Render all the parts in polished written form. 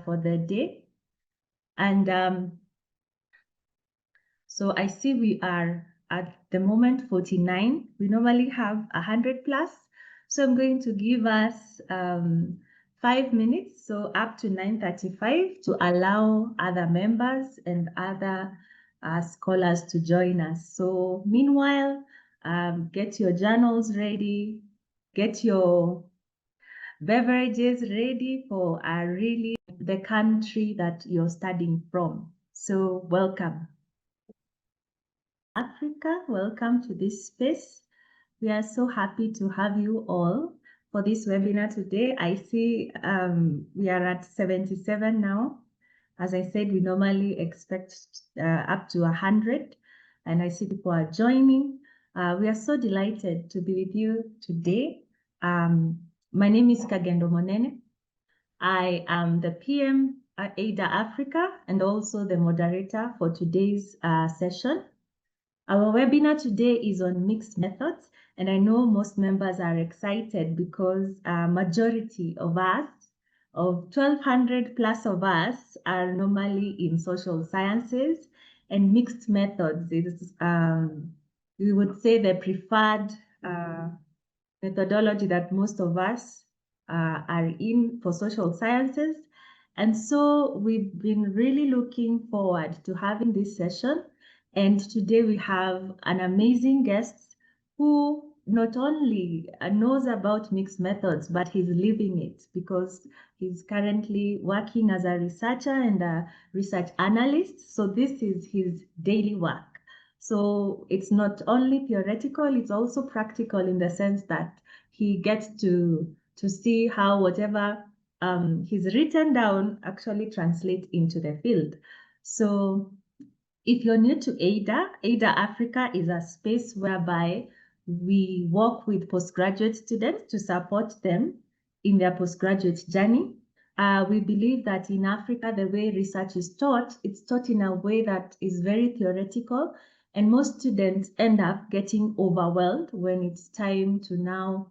for the day. And so I see we are at the moment 49. We normally have 100 plus. So I'm going to give us 5 minutes, so up to 9:35, to allow other members and other scholars to join us. So meanwhile, get your journals ready, get your beverages ready for really the country that you're studying from. So welcome. Africa, welcome to this space. We are so happy to have you all for this webinar today. I see we are at 77 now. As I said, we normally expect up to 100, and I see people are joining. We are so delighted to be with you today. My name is Kagendo Monene. I am the PM at AIDA Africa and also the moderator for today's session. Our webinar today is on mixed methods, and I know most members are excited because majority of us, of 1,200 plus of us, are normally in social sciences, and mixed methods is, we would say, the preferred methodology that most of us are in for social sciences. And so we've been really looking forward to having this session. And today we have an amazing guest who not only knows about mixed methods, but he's living it because he's currently working as a researcher and a research analyst. So this is his daily work. So it's not only theoretical, it's also practical in the sense that he gets to see how whatever he's written down actually translate into the field. So if you're new to AIDA, AIDA Africa is a space whereby we work with postgraduate students to support them in their postgraduate journey. We believe that in Africa, the way research is taught, it's taught in a way that is very theoretical, and most students end up getting overwhelmed when it's time to now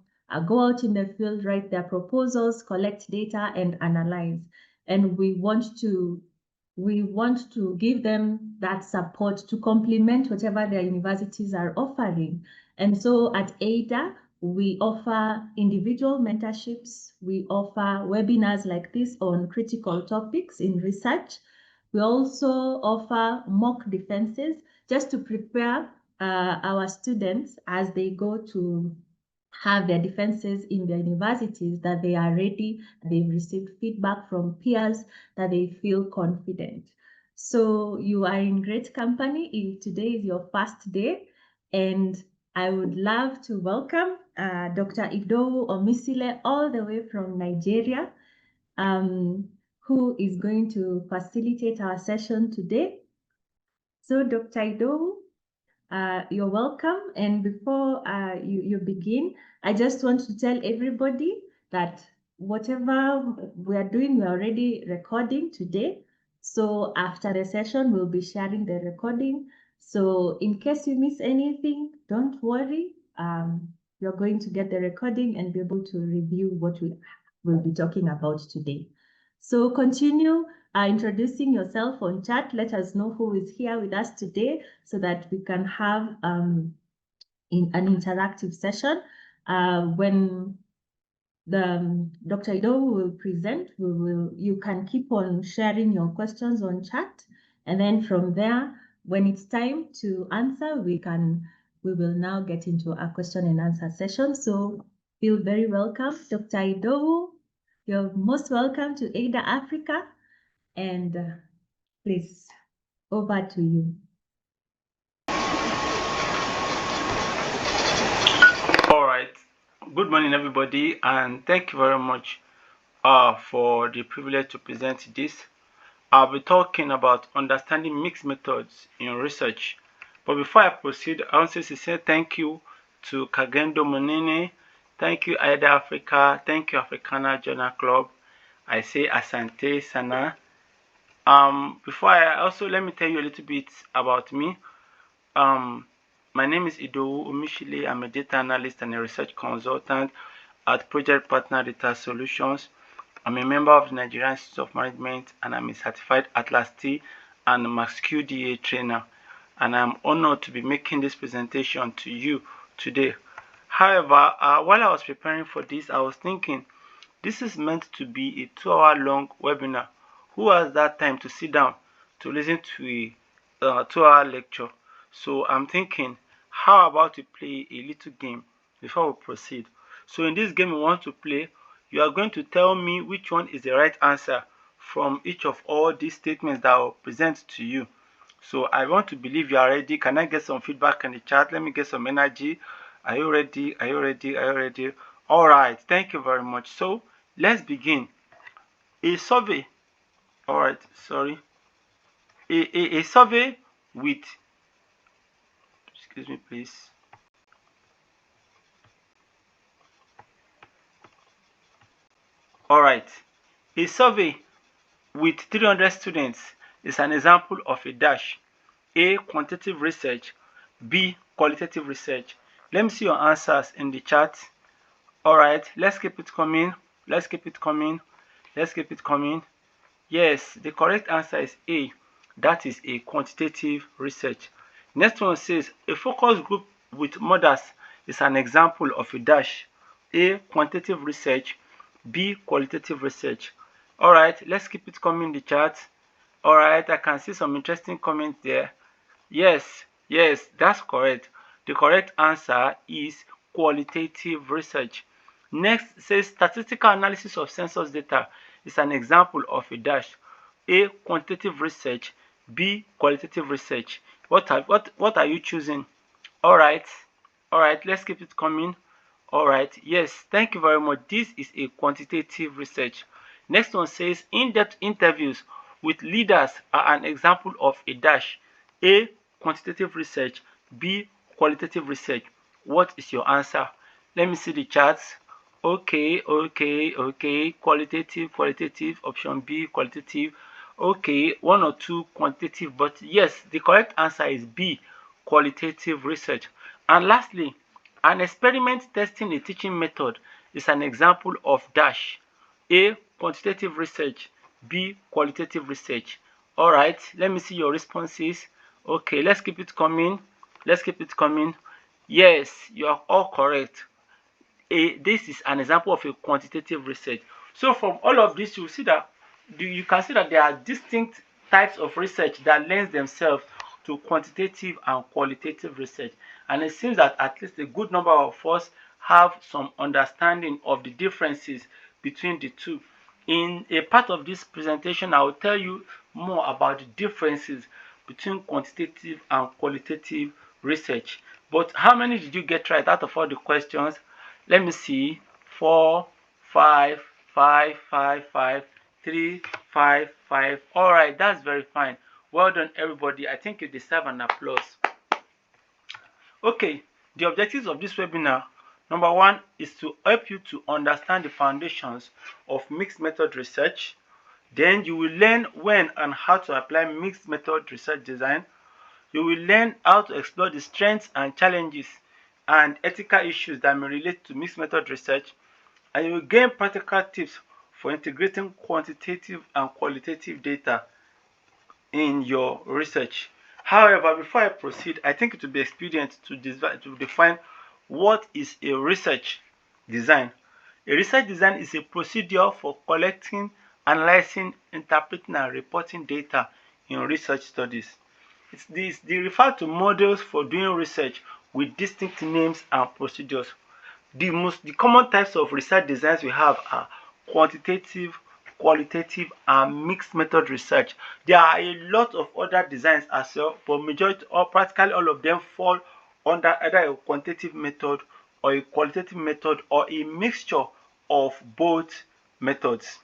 go out in the field, write their proposals, collect data, and analyze. And we want to give them that support to complement whatever their universities are offering. And so at AIDA, we offer individual mentorships. We offer webinars like this on critical topics in research. We also offer mock defenses just to prepare our students as they go to have their defenses in their universities, that they are ready, they've received feedback from peers, that they feel confident. So you are in great company if today is your first day, and I would love to welcome Dr. Idowu Omisile all the way from Nigeria, who is going to facilitate our session today. So Dr. Idowu, you're welcome. And before you begin, I just want to tell everybody that whatever we are doing, we're already recording today. So after the session, we'll be sharing the recording. So in case you miss anything, don't worry. You're going to get the recording and be able to review what we will be talking about today. So continue introducing yourself on chat. Let us know who is here with us today so that we can have in an interactive session. When the Dr. Idowu will present, you can keep on sharing your questions on chat. And then from there, when it's time to answer, we will now get into a question and answer session. So feel very welcome, Dr. Idowu. You're most welcome to AIDA Africa, and please, over to you. All right. Good morning, everybody, and thank you very much for the privilege to present this. I'll be talking about understanding mixed methods in research. But before I proceed, I want to say thank you to Kagendo Monene. Thank you, AIDA Africa. Thank you, Africana Journal Club. I say Asante Sana. Before I also, let me tell you a little bit about me. My name is Idowu Omisile. I'm a data analyst and a research consultant at Project Partner Data Solutions. I'm a member of the Nigerian Institute of Management, and I'm a certified Atlas T and MaxQ DA trainer. And I'm honored to be making this presentation to you today. However, while I was preparing for this, I was thinking this is meant to be a 2-hour long webinar. Who has that time to sit down to listen to a 2-hour lecture? So I'm thinking, how about we play a little game before we proceed? So in this game we want to play, you are going to tell me which one is the right answer from each of all these statements that I will present to you. So I want to believe you are ready. Can I get some feedback in the chat? Let me get some energy. Are you ready? Are you ready? Are you ready? All right. Thank you very much. So let's begin. A survey. All right. Sorry. A survey with. Excuse me, please. All right. A survey with 300 students is an example of a dash. A. Quantitative research. B. Qualitative research. Let me see your answers in the chat. All right, let's keep it coming. Let's keep it coming. Let's keep it coming. Yes, the correct answer is A. That is a quantitative research. Next one says a focus group with mothers is an example of a dash. A. Quantitative research. B. Qualitative research. All right, let's keep it coming in the chat. All right, I can see some interesting comments there. Yes, yes, that's correct. The correct answer is qualitative research. Next says statistical analysis of census data is an example of a dash. A. Quantitative research. B. Qualitative research. What are you choosing? All right, let's keep it coming. All right, yes, thank you very much. This is a quantitative research. Next one says in-depth interviews with leaders are an example of a dash. A. Quantitative research. B. Qualitative research. What is your answer? Let me see the charts. Okay. Qualitative. Option B, qualitative. Okay, one or two quantitative, but yes, the correct answer is B, qualitative research. And lastly, an experiment testing a teaching method is an example of dash. A. Quantitative research. B. Qualitative research. All right, let me see your responses. Okay, let's keep it coming. Let's keep it coming. Yes, you are all correct. This is an example of a quantitative research. So from all of this, you see that you can see that there are distinct types of research that lends themselves to quantitative and qualitative research. And it seems that at least a good number of us have some understanding of the differences between the two. In a part of this presentation, I will tell you more about the differences between quantitative and qualitative research. But how many did you get right out of all the questions? Let me see. 4, 5, 5, 5, 5, 3, 5, 5. All right, that's very fine. Well done, everybody. I think you deserve an applause. Okay, the objectives of this webinar, number one, is to help you to understand the foundations of mixed method research. Then you will learn when and how to apply mixed method research design. You will learn how to explore the strengths and challenges and ethical issues that may relate to mixed method research, and you will gain practical tips for integrating quantitative and qualitative data in your research. However, before I proceed, I think it would be expedient to define what is a research design. A research design is a procedure for collecting, analyzing, interpreting, and reporting data in research studies. They refer to models for doing research with distinct names and procedures. The common types of research designs we have are quantitative, qualitative, and mixed method research. There are a lot of other designs as well, but majority or practically all of them fall under either a quantitative method or a qualitative method or a mixture of both methods.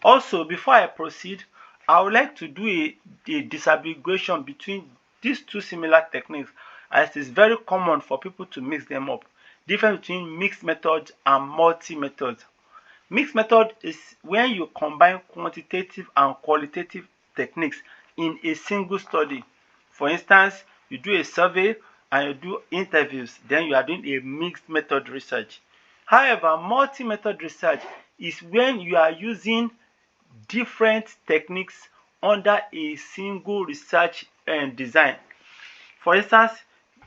Also, before I proceed, I would like to do a disaggregation between these two similar techniques, as it is very common for people to mix them up. Difference between mixed methods and multi-methods. Mixed method is when you combine quantitative and qualitative techniques in a single study. For instance, you do a survey and you do interviews, then you are doing a mixed method research. However, multi-method research is when you are using different techniques under a single research design. For instance,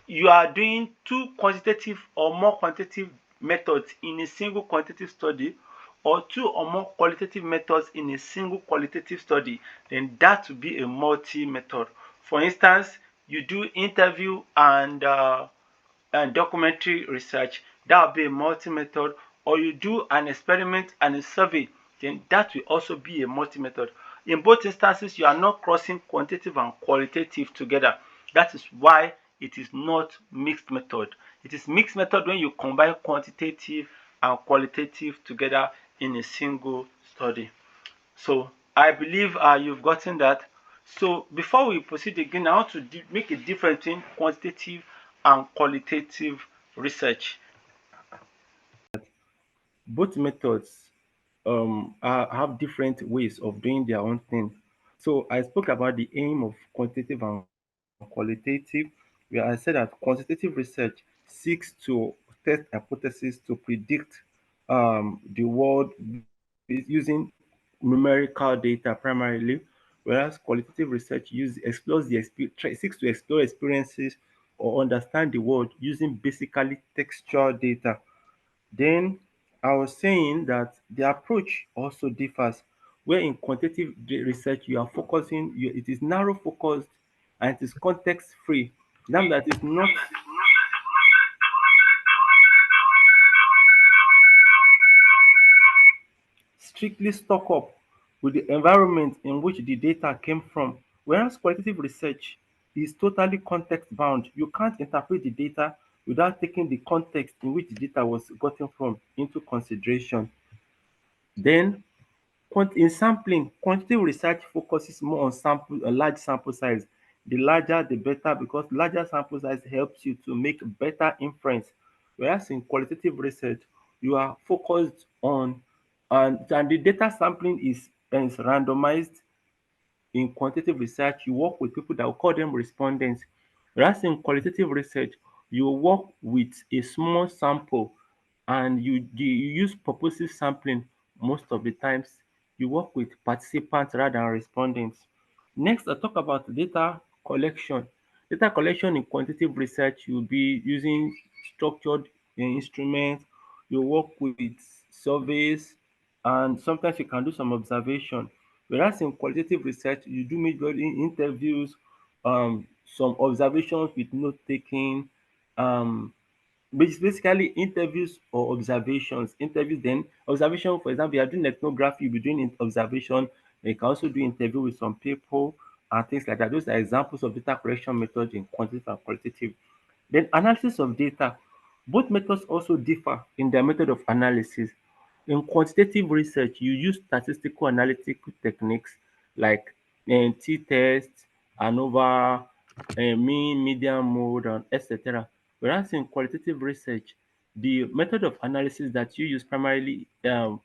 you are doing two quantitative or more quantitative methods in a single quantitative study, or two or more qualitative methods in a single qualitative study, then that will be a multi-method. For instance, you do interview and documentary research, that will be a multi-method, or you do an experiment and a survey, then that will also be a multi-method. In both instances, you are not crossing quantitative and qualitative together. That is why it is not mixed method. It is mixed method when you combine quantitative and qualitative together in a single study. So I believe you've gotten that. So before we proceed again, I want to make a difference between quantitative and qualitative research. Both methods have different ways of doing their own thing. So I spoke about the aim of quantitative and qualitative, where I said that quantitative research seeks to test hypotheses to predict the world using numerical data primarily, whereas qualitative research seeks to explore experiences or understand the world using basically textual data. Then I was saying that the approach also differs, where in quantitative research you are it is narrow focused and it is context free. That is not strictly stuck up with the environment in which the data came from, whereas qualitative research is totally context bound. You can't interpret the data without taking the context in which the data was gotten from into consideration. Then in sampling, quantitative research focuses more on a large sample size. The larger, the better, because larger sample size helps you to make better inference. Whereas in qualitative research, you are focused on, and the data sampling is randomized. In quantitative research, you work with people that will call them respondents. Whereas in qualitative research, you work with a small sample and you use purposive sampling most of the times. You work with participants rather than respondents. Next, I talk about data collection. Data collection in quantitative research, you'll be using structured instruments, you work with surveys, and sometimes you can do some observation. Whereas in qualitative research, you do majorly interviews, some observations with note taking, um, basically interviews or observations. Interviews, then observation, for example, you are doing ethnography, you'll be doing observation, and you can also do interview with some people and things like that. Those are examples of data collection methods in quantitative and qualitative. Then analysis of data. Both methods also differ in their method of analysis. In quantitative research, you use statistical analytical techniques like t-test, ANOVA, mean, median, mode, and etc. Whereas in qualitative research, the method of analysis that you use primarily are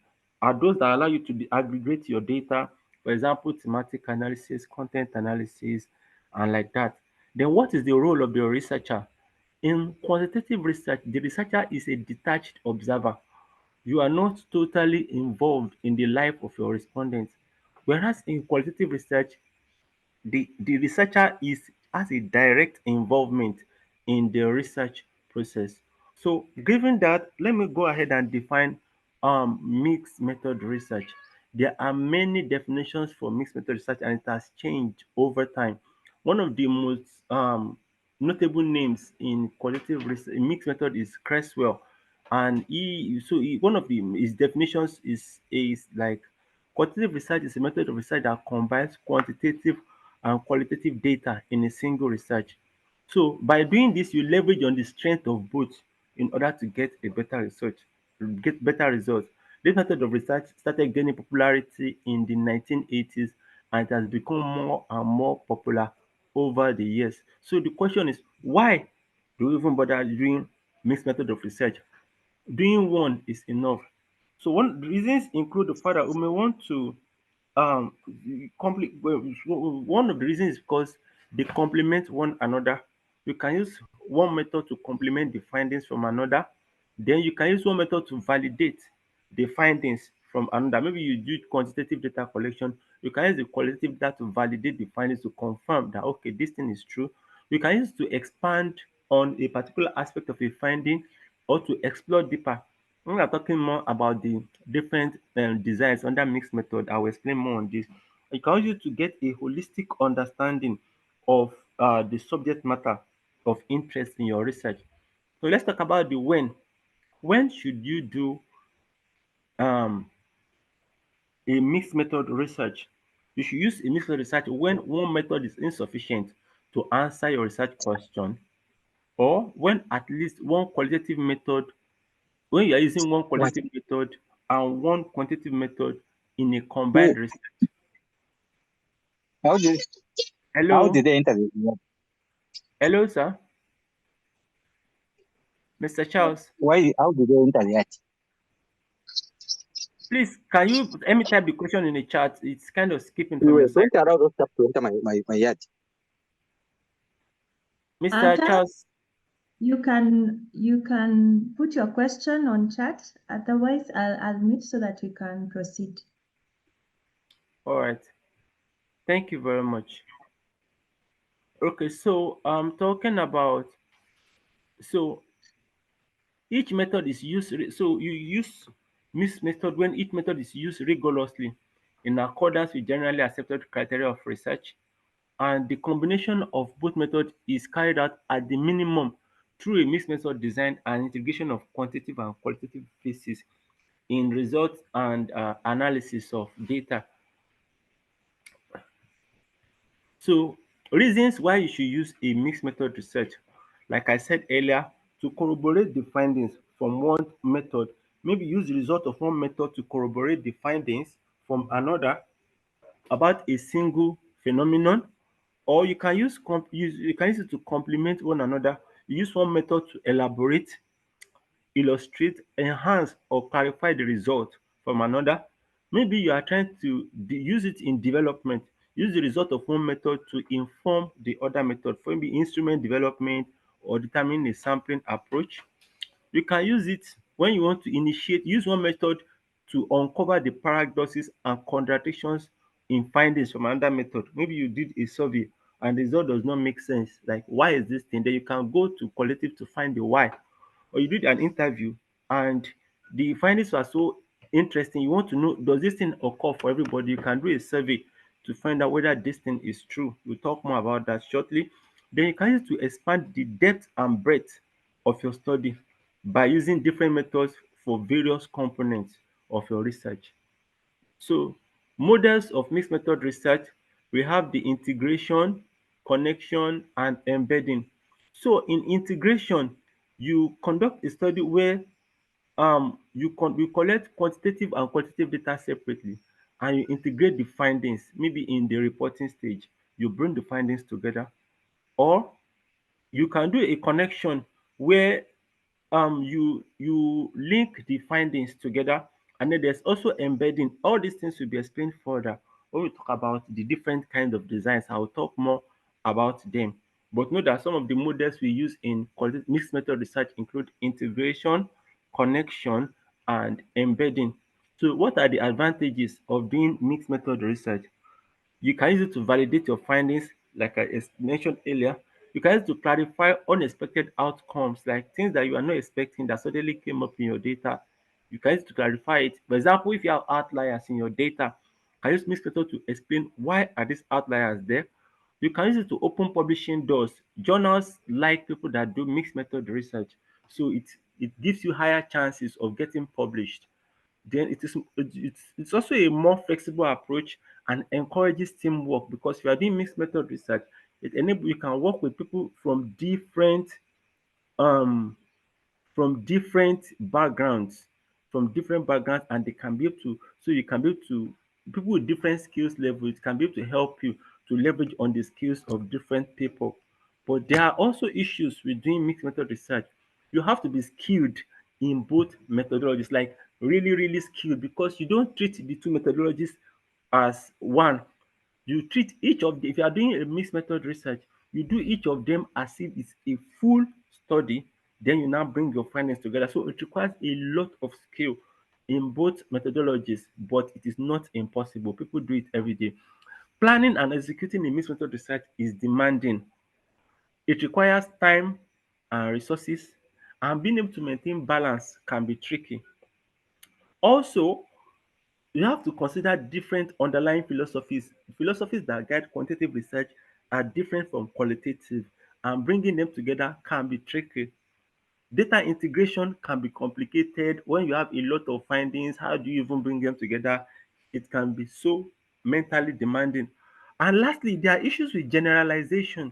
those that allow you to aggregate your data, for example, thematic analysis, content analysis, and like that. Then what is the role of the researcher? In quantitative research, the researcher is a detached observer. You are not totally involved in the life of your respondents. Whereas in qualitative research, the researcher has a direct involvement in the research process. So given that, let me go ahead and define mixed method research. There are many definitions for mixed method research and it has changed over time. One of the most notable names in qualitative research in mixed method is Creswell, and one of his definitions is like quantitative research is a method of research that combines quantitative and qualitative data in a single research. So by doing this, you leverage on the strength of both in order to get better results. This method of research started gaining popularity in the 1980s and it has become more and more popular over the years. So the question is, why do we even bother doing mixed method of research? Doing one is enough. So one reasons include the fact that we may want to um complete one of the reasons is because they complement one another. You can use one method to complement the findings from another. Then you can use one method to validate the findings from another. Maybe you do quantitative data collection, you can use the qualitative data to validate the findings to confirm that okay, this thing is true. You can use it to expand on a particular aspect of a finding or to explore deeper. When we are talking more about the different designs under mixed method, I will explain more on this. You can use it to get a holistic understanding of the subject matter of interest in your research. So let's talk about the when. When should you do um, a mixed method research? You should use a mixed method research when one method is insufficient to answer your research question, or when at least one qualitative method, when you are using one What? qualitative method and one quantitative method in a Wait, combined research. how did how Hello, did they enter the lab? hello, sir, Mr. Charles. Why? How did they enter the act? Please, can you let me type the question in the chat? It's kind of skipping You from your were side. going to allow those stuff to enter my yard. Mr. Charles, Charles, you can put your question on chat. Otherwise, I'll mute so that we can proceed. all right. Thank you very much. Okay, so I'm talking about, so each method is used, so you use mixed method when each method is used rigorously in accordance with generally accepted criteria of research, and the combination of both methods is carried out at the minimum through a mixed method design and integration of quantitative and qualitative phases in results and analysis of data. So reasons why you should use a mixed method research, like I said earlier, to corroborate the findings from one method, maybe use the result of one method to corroborate the findings from another about a single phenomenon, or you can you can use it to complement one another. You use one method to elaborate, illustrate, enhance or clarify the result from another. Maybe you are trying to use it in development. Use the result of one method to inform the other method for maybe instrument development or determine a sampling approach. You can use it when you want to initiate, use one method to uncover the paradoxes and contradictions in findings from another method. Maybe you did a survey and the result does not make sense. Like, why is this thing? Then you can go to collective to find the why. Or you did an interview and the findings are so interesting. You want to know, does this thing occur for everybody? You can do a survey to find out whether this thing is true. We'll talk more about that shortly. Then you can use it to expand the depth and breadth of your study by using different methods for various components of your research. So models of mixed method research, we have the integration, connection, and embedding. So in integration, you conduct a study where you collect quantitative and qualitative data separately and you integrate the findings, maybe in the reporting stage, you bring the findings together. Or you can do a connection where you link the findings together, and then there's also embedding. All these things will be explained further when we talk about the different kinds of designs. I will talk more about them, but know that some of the models we use in mixed method research include integration, connection, and embedding. So what are the advantages of doing mixed method research? You can use it to validate your findings, like I mentioned earlier. You can use it to clarify unexpected outcomes, like things that you are not expecting that suddenly came up in your data. You can use it to clarify it. For example, if you have outliers in your data, you can use mixed method to explain why are these outliers there. You can use it to open publishing doors. Journals like people that do mixed method research, so it gives you higher chances of getting published. Then it's also a more flexible approach and encourages teamwork, because if you are doing mixed method research, it enables you can work with people um from different backgrounds, and they can be able to, so you can be able to, people with different skills levels can be able to help you to leverage on the skills of different people. But there are also issues with doing mixed method research. You have to be skilled in both methodologies, like really, really skilled, because you don't treat the two methodologies as one. You treat each of the, if you are doing a mixed method research, you do each of them as if it's a full study, then you now bring your findings together. So it requires a lot of skill in both methodologies, but it is not impossible. People do it every day. Planning and executing a mixed method research is demanding. It requires time and resources, and being able to maintain balance can be tricky. Also, you have to consider different underlying philosophies. Philosophies that guide quantitative research are different from qualitative, and bringing them together can be tricky. Data integration can be complicated when you have a lot of findings. How do you even bring them together? It can be so mentally demanding. And lastly, there are issues with generalization.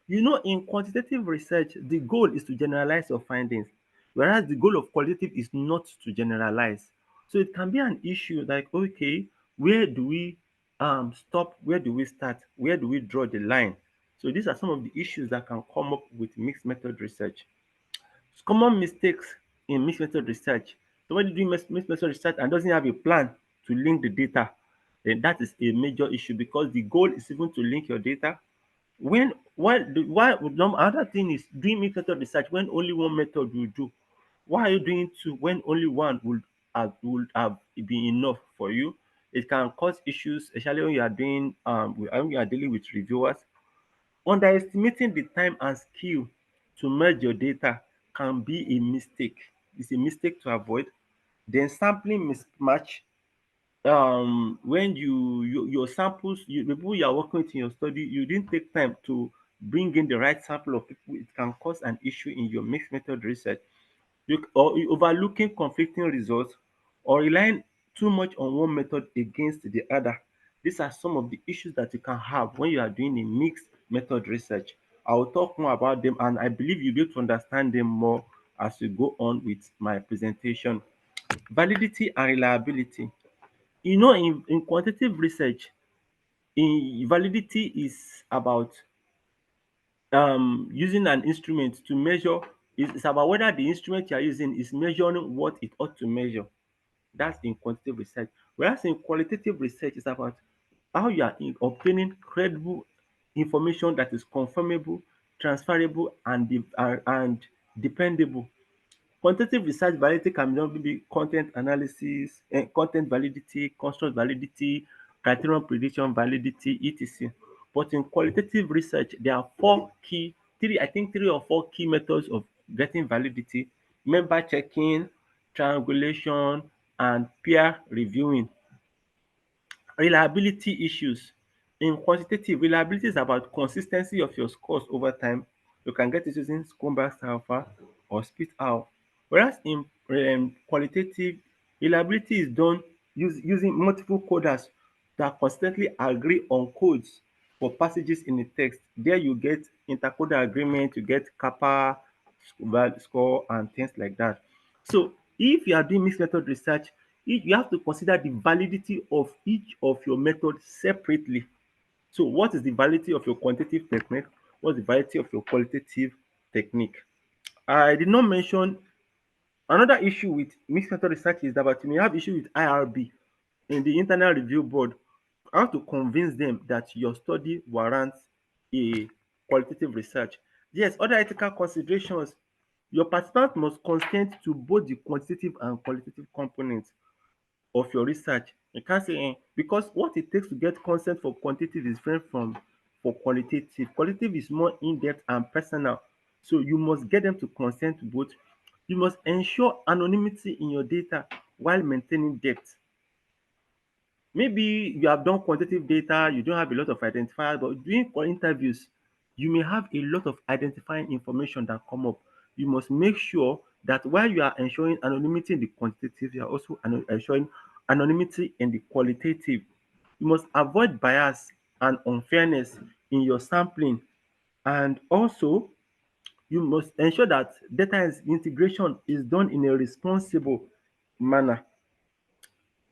In quantitative research, the goal is to generalize your findings, whereas the goal of qualitative is not to generalize. So it can be an issue like, okay, where do we stop? Where do we start? Where do we draw the line? So these are some of the issues that can come up with mixed method research. Common mistakes in mixed method research. Somebody doing mixed method research and doesn't have a plan to link the data, then that is a major issue because the goal is even to link your data. When why another thing is doing mixed method research when only one method will do. Why are you doing two when only one would have been enough for you? It can cause issues, especially when you are doing when you are dealing with reviewers. Underestimating the time and skill to merge your data can be a mistake. It's a mistake to avoid. Then sampling mismatch. When your samples, the people you are working with in your study, you didn't take time to bring in the right sample of people, it can cause an issue in your mixed method research. You overlooking conflicting results or relying too much on one method against the other. These are some of the issues that you can have when you are doing a mixed method research. I will talk more about them and I believe you'll be able to understand them more as we go on with my presentation. Validity and reliability. In quantitative research, validity is about using an instrument to measure. It's about whether the instrument you are using is measuring what it ought to measure. That's in quantitative research. Whereas in qualitative research, it's about how you are obtaining credible information that is confirmable, transferable, and dependable. Quantitative research validity can be content analysis, content validity, construct validity, criterion prediction validity, etc. But in qualitative research, there are I think three or four key methods of getting validity: member checking, triangulation, and peer reviewing. Reliability issues. In quantitative, reliability is about consistency of your scores over time. You can get it using Scrum-Based Alpha or Spit Owl. Whereas in qualitative, reliability is done using multiple coders that constantly agree on codes for passages in the text. There you get intercoder agreement, you get kappa score and things like that. So if you are doing mixed method research, you have to consider the validity of each of your methods separately. So what is the validity of your quantitative technique? What's the validity of your qualitative technique? I did not mention another issue with mixed method research is that you may have issue with IRB in the internal review board. How to convince them that your study warrants a qualitative research. Yes, other ethical considerations. Your participants must consent to both the quantitative and qualitative components of your research. You can't say because what it takes to get consent for quantitative is different from for qualitative. Qualitative is more in-depth and personal. So you must get them to consent to both. You must ensure anonymity in your data while maintaining depth. Maybe you have done quantitative data, you don't have a lot of identifiers, but doing for interviews, you may have a lot of identifying information that come up. You must make sure that while you are ensuring anonymity in the quantitative, you are also ensuring anonymity in the qualitative. You must avoid bias and unfairness in your sampling. And also, you must ensure that integration is done in a responsible manner.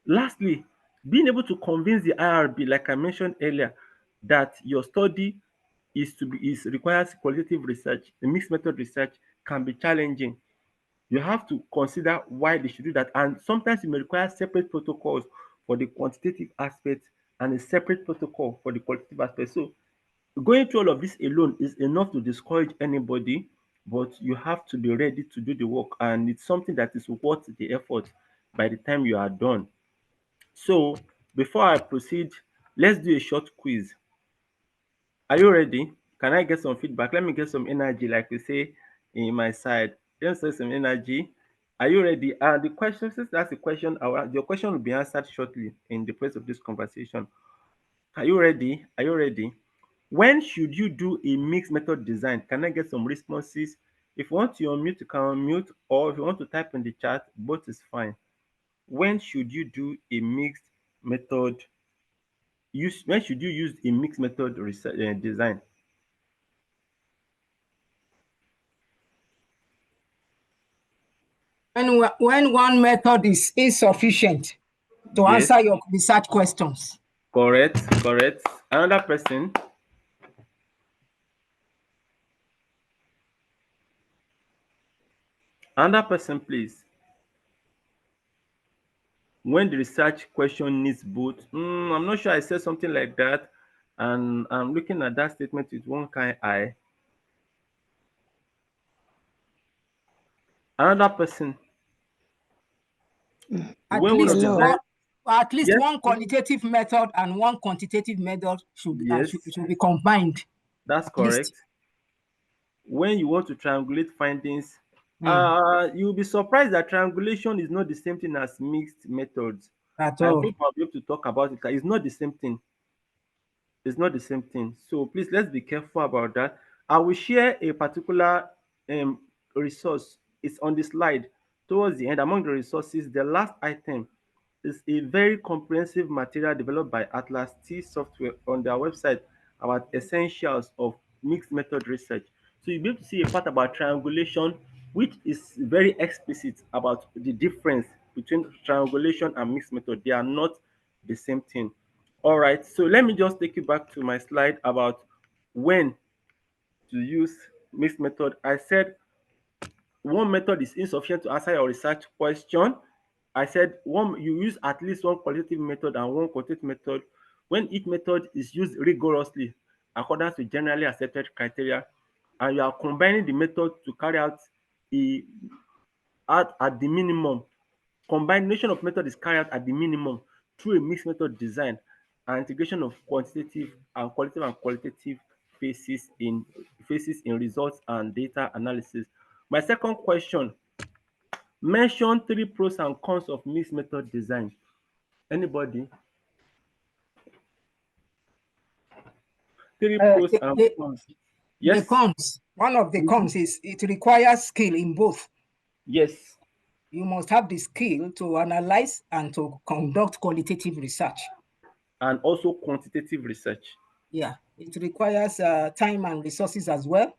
Lastly, being able to convince the IRB, like I mentioned earlier, that your study is requires qualitative research, the mixed method research can be challenging. You have to consider why they should do that. And sometimes you may require separate protocols for the quantitative aspect and a separate protocol for the qualitative aspect. So going through all of this alone is enough to discourage anybody, but you have to be ready to do the work, and it's something that is worth the effort. by the time you are done. So before I proceed, let's do a short quiz. Are you ready? Can I get some feedback? Let me get some energy, like we say in my side. Let's say some energy. Are you ready? The question, since that's the question, your question will be answered shortly in the place of this conversation. Are you ready? Are you ready? When should you do a mixed method design? Can I get some responses? If you want to unmute, you can unmute, or if you want to type in the chat, both is fine. When should you do a mixed method? When should you use a mixed method design? When one method is insufficient to Yes. answer your research questions. Correct, correct. Another person. Another person, please. When the research question needs both. I'm not sure I said something like that, and I'm looking at that statement with one kind eye. Another person. At When least, design, yes, one qualitative method and one quantitative method should yes, should be combined. that's correct. When you want to triangulate findings, you'll be surprised that triangulation is not the same thing as mixed methods. At I all. hope I'll be able to talk about it. It's not the same thing. It's not the same thing. So please, let's be careful about that. I will share a particular resource. It's on the slide towards the end. Among the resources, the last item is a very comprehensive material developed by Atlas T Software on their website about essentials of mixed method research. So you'll be able to see a part about triangulation, which is very explicit about the difference between triangulation and mixed method. They are not the same thing. All right, so let me just take you back to my slide about when to use mixed method. I said one method is insufficient to answer your research question. I said you use at least one qualitative method and one quantitative method when each method is used rigorously according to generally accepted criteria, and you are combining the method to carry out at the minimum. Combination of method is carried out at the minimum through a mixed method design and integration of quantitative and qualitative phases in results and data analysis. My second question: mention 3 pros and cons of mixed method design. Anybody? 3 pros and cons. Yes. The cons. One of the cons is it requires skill in both. Yes. You must have the skill to analyze and to conduct qualitative research. And also quantitative research. Yeah, it requires time and resources as well.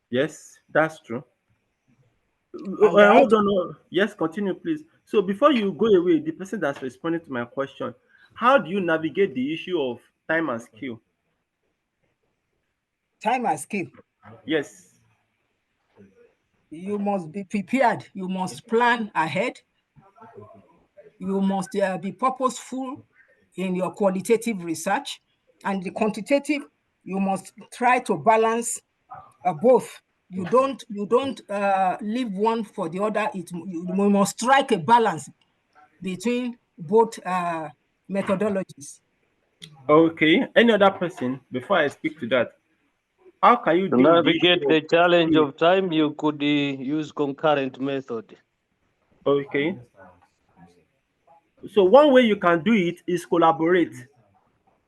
Yes, that's true. Hold on. Yes, continue, please. So before you go away, the person that's responding to my question, how do you navigate the issue of time and skill? Time and skill. Yes. You must be prepared. You must plan ahead. You must be purposeful in your qualitative research. And the quantitative, you must try to balance both. You don't leave one for the other. You must strike a balance between both methodologies. Okay. Any other person before I speak to that? How can you navigate the challenge of time? You could use concurrent method. Okay. So one way you can do it is collaborate.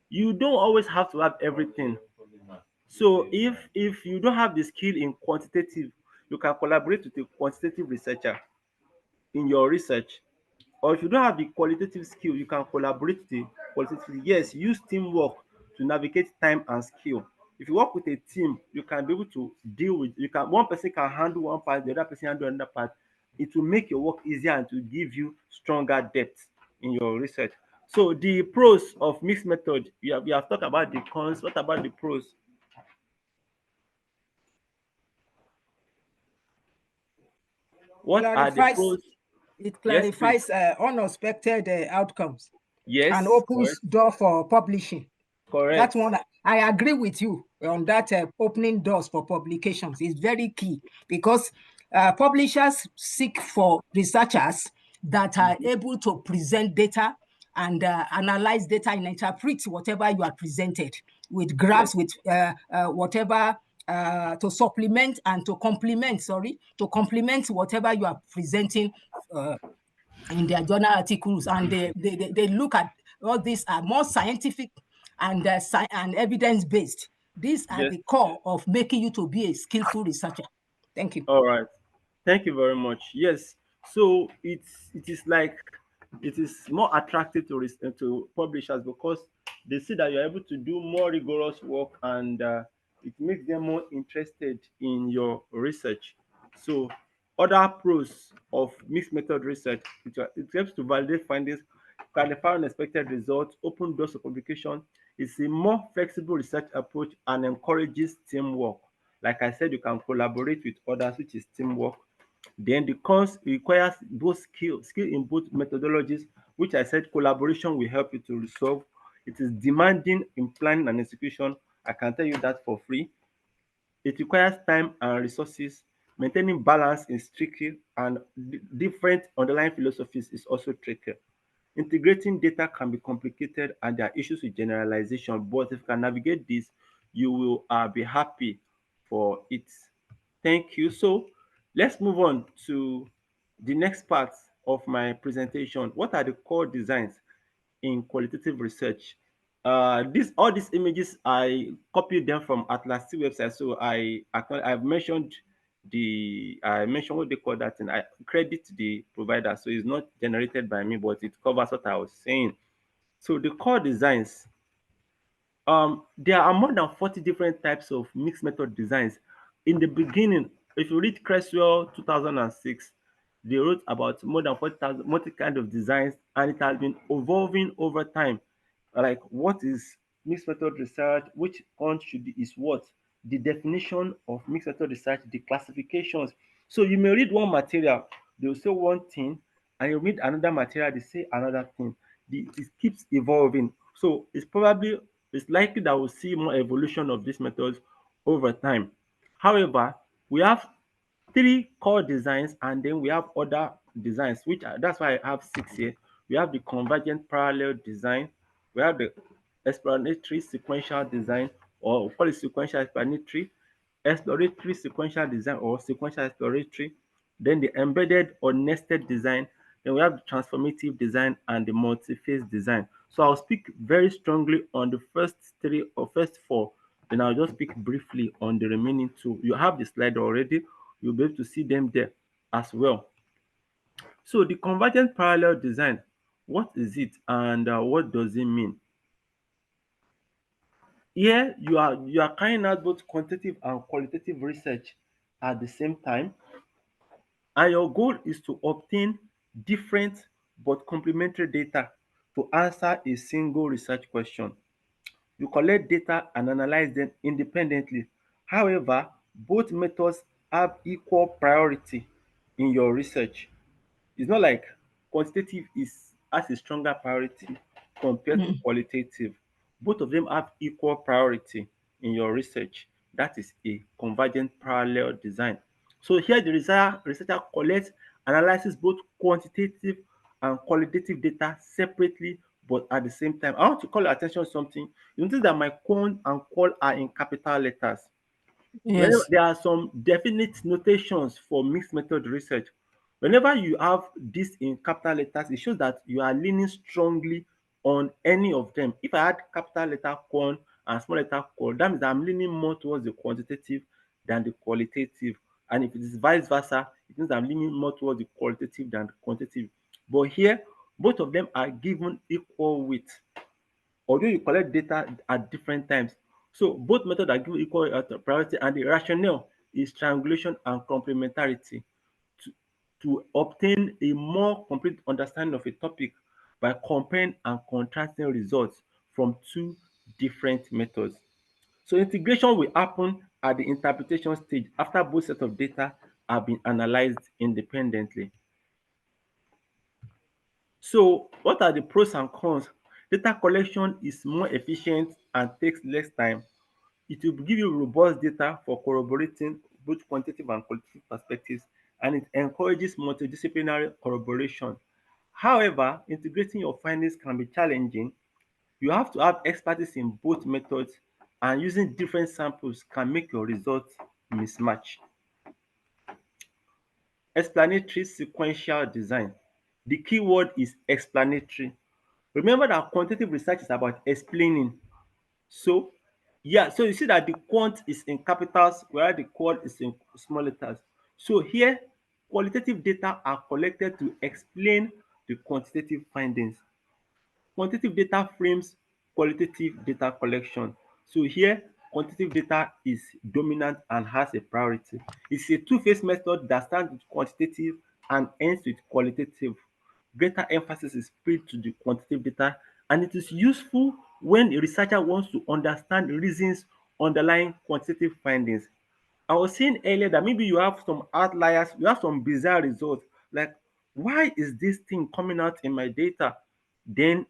You don't always have to have everything. So if you don't have the skill in quantitative, you can collaborate with a quantitative researcher in your research. Or if you don't have the qualitative skill, you can collaborate with the qualitative. Yes, use teamwork to navigate time and skill. If you work with a team, you can be able to deal with, one person can handle one part, the other person handle another part. It will make your work easier and to give you stronger depth in your research. So the pros of mixed method, we have talked about the cons. What about the pros? What are the pros? It clarifies unexpected outcomes. Yes. And opens door for publishing. Correct. That's one. I agree with you on that. Opening doors for publications is very key because publishers seek for researchers that are able to present data and analyze data and interpret whatever you are presented with graphs, with whatever to supplement and to complement, whatever you are presenting in their journal articles. And they look at all these are more scientific and evidence-based. These are Yes. the core of making you to be a skillful researcher. Thank you. All right. Thank you very much. Yes. So it is more attractive to publishers because they see that you're able to do more rigorous work, and it makes them more interested in your research. So other pros of mixed method research, it helps to validate findings, clarify unexpected results, open doors to publication. It's a more flexible research approach and encourages teamwork. Like I said, you can collaborate with others, which is teamwork. Then the course requires both skill in both methodologies, which I said collaboration will help you to resolve. It is demanding in planning and execution. I can tell you that for free. It requires time and resources. Maintaining balance is tricky, and different underlying philosophies is also tricky. Integrating data can be complicated, and there are issues with generalization, but if you can navigate this, you will be happy for it. Thank you. So let's move on to the next part of my presentation. What are the core designs in qualitative research? All these images, I copied them from Atlas C website. So I've mentioned I mentioned what they call that, and I credit the provider. So it's not generated by me, but it covers what I was saying. So the core designs, there are more than 40 different types of mixed method designs. In the beginning, if you read Creswell 2006, they wrote about more than 40,000 multi kind of designs, and it has been evolving over time. Like, what is mixed method research? Which one is what? The definition of mixed method research, the classifications. So you may read one material, they will say one thing, and you read another material, they say another thing. It keeps evolving. So it's likely that we'll see more evolution of these methods over time. However, we have three core designs, and then we have other designs, that's why I have six here. We have the convergent parallel design, we have the explanatory sequential design, or we call it sequential explanatory, exploratory sequential design, or sequential exploratory, then the embedded or nested design, then we have the transformative design and the multi-phase design. So I'll speak very strongly on the first three or first four, then I'll just speak briefly on the remaining two. You have the slide already, you'll be able to see them there as well. So the convergent parallel design, what is it, and what does it mean? Here you are carrying out both quantitative and qualitative research at the same time, and your goal is to obtain different but complementary data to answer a single research question. You collect data and analyze them independently. However, both methods have equal priority in your research. It's not like quantitative has a stronger priority compared to qualitative. Both of them have equal priority in your research. That is a convergent parallel design. So here the researcher collects, analyzes both quantitative and qualitative data separately but at the same time. I want to call your attention to something. You notice that my quant and qual are in capital letters. Whenever Yes. there are some definite notations for mixed method research, whenever you have this in capital letters, it shows that you are leaning strongly on any of them. If I had capital letter quant and small letter qual, that means I'm leaning more towards the quantitative than the qualitative. And if it is vice versa, it means I'm leaning more towards the qualitative than the quantitative. But here, both of them are given equal weight, although you collect data at different times. So both methods are given equal priority, and the rationale is triangulation and complementarity to obtain a more complete understanding of a topic by comparing and contrasting results from two different methods. So integration will happen at the interpretation stage after both sets of data have been analyzed independently. So what are the pros and cons? Data collection is more efficient and takes less time. It will give you robust data for corroborating both quantitative and qualitative perspectives, and it encourages multidisciplinary collaboration However, integrating your findings can be challenging. You have to have expertise in both methods, and using different samples can make your results mismatch. Explanatory sequential design. The key word is explanatory. Remember that quantitative research is about explaining. So, yeah, so you see that the quant is in capitals, where the qual is in small letters. So here, qualitative data are collected to explain the quantitative findings. Quantitative data frames qualitative data collection. So here, quantitative data is dominant and has a priority. It's a two-phase method that starts with quantitative and ends with qualitative. Greater emphasis is paid to the quantitative data, and it is useful when a researcher wants to understand reasons underlying quantitative findings. I was saying earlier that maybe you have some outliers, you have some bizarre results, like why is this thing coming out in my data? Then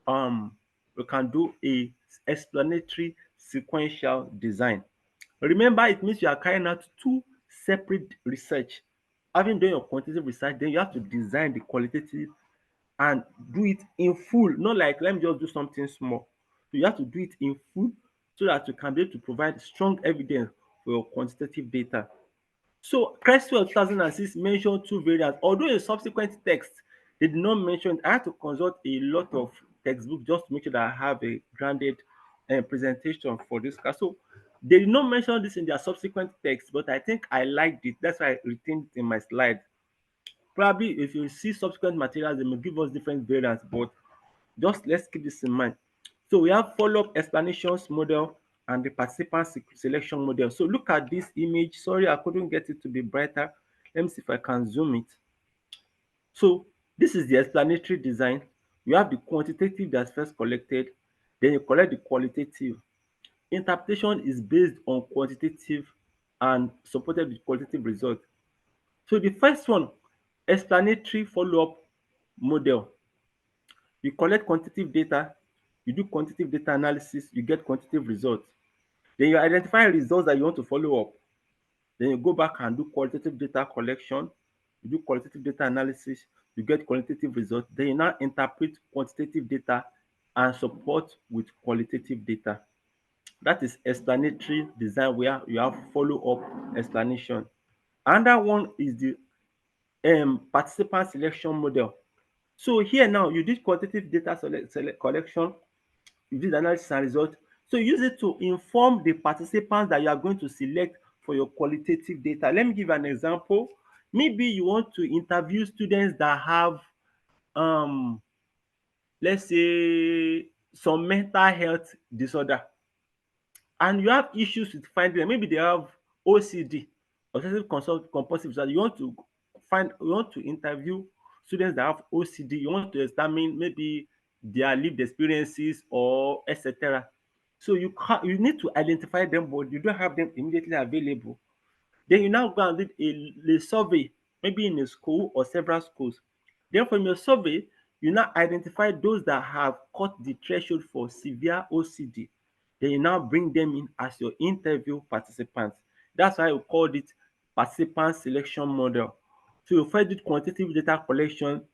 um you can do a explanatory sequential design. Remember, it means you are carrying out two separate research. Having done your quantitative research, then you have to design the qualitative and do it in full, not like let me just do something small. So you have to do it in full so that you can be able to provide strong evidence for your quantitative data. So Creswell 2006 mentioned two variants, although in subsequent text they did not mention. I had to consult a lot of textbooks just to make sure that I have a grounded presentation for this class. So they did not mention this in their subsequent text, but I think I liked it. That's why I retained it in my slide. Probably if you see subsequent materials, they may give us different variants, but just let's keep this in mind. So we have follow-up explanations model and the participant selection model. So look at this image. Sorry, I couldn't get it to be brighter. Let me see if I can zoom it. So this is the explanatory design. You have the quantitative that's first collected, then you collect the qualitative. Interpretation is based on quantitative and supported with qualitative result. So the first one, explanatory follow-up model. You collect quantitative data, you do quantitative data analysis, you get quantitative results. Then you identify results that you want to follow up. Then you go back and do qualitative data collection, you do qualitative data analysis, you get qualitative results. Then you now interpret quantitative data and support with qualitative data. That is explanatory design where you have follow-up explanation. Another one is the participant selection model. So here now you did quantitative data collection, you did analysis and result. So use it to inform the participants that you are going to select for your qualitative data. Let me give an example. Maybe you want to interview students that have let's say some mental health disorder, and you have issues with finding them. Maybe they have OCD, obsessive compulsive disorder. You want to interview students that have OCD. You want to examine maybe their lived experiences or etc. So you need to identify them, but you don't have them immediately available. Then you now go and do a survey, maybe in a school or several schools. Then from your survey, you now identify those that have caught the threshold for severe OCD. Then you now bring them in as your interview participants. That's why we called it participant selection model. So you first do quantitative data collection,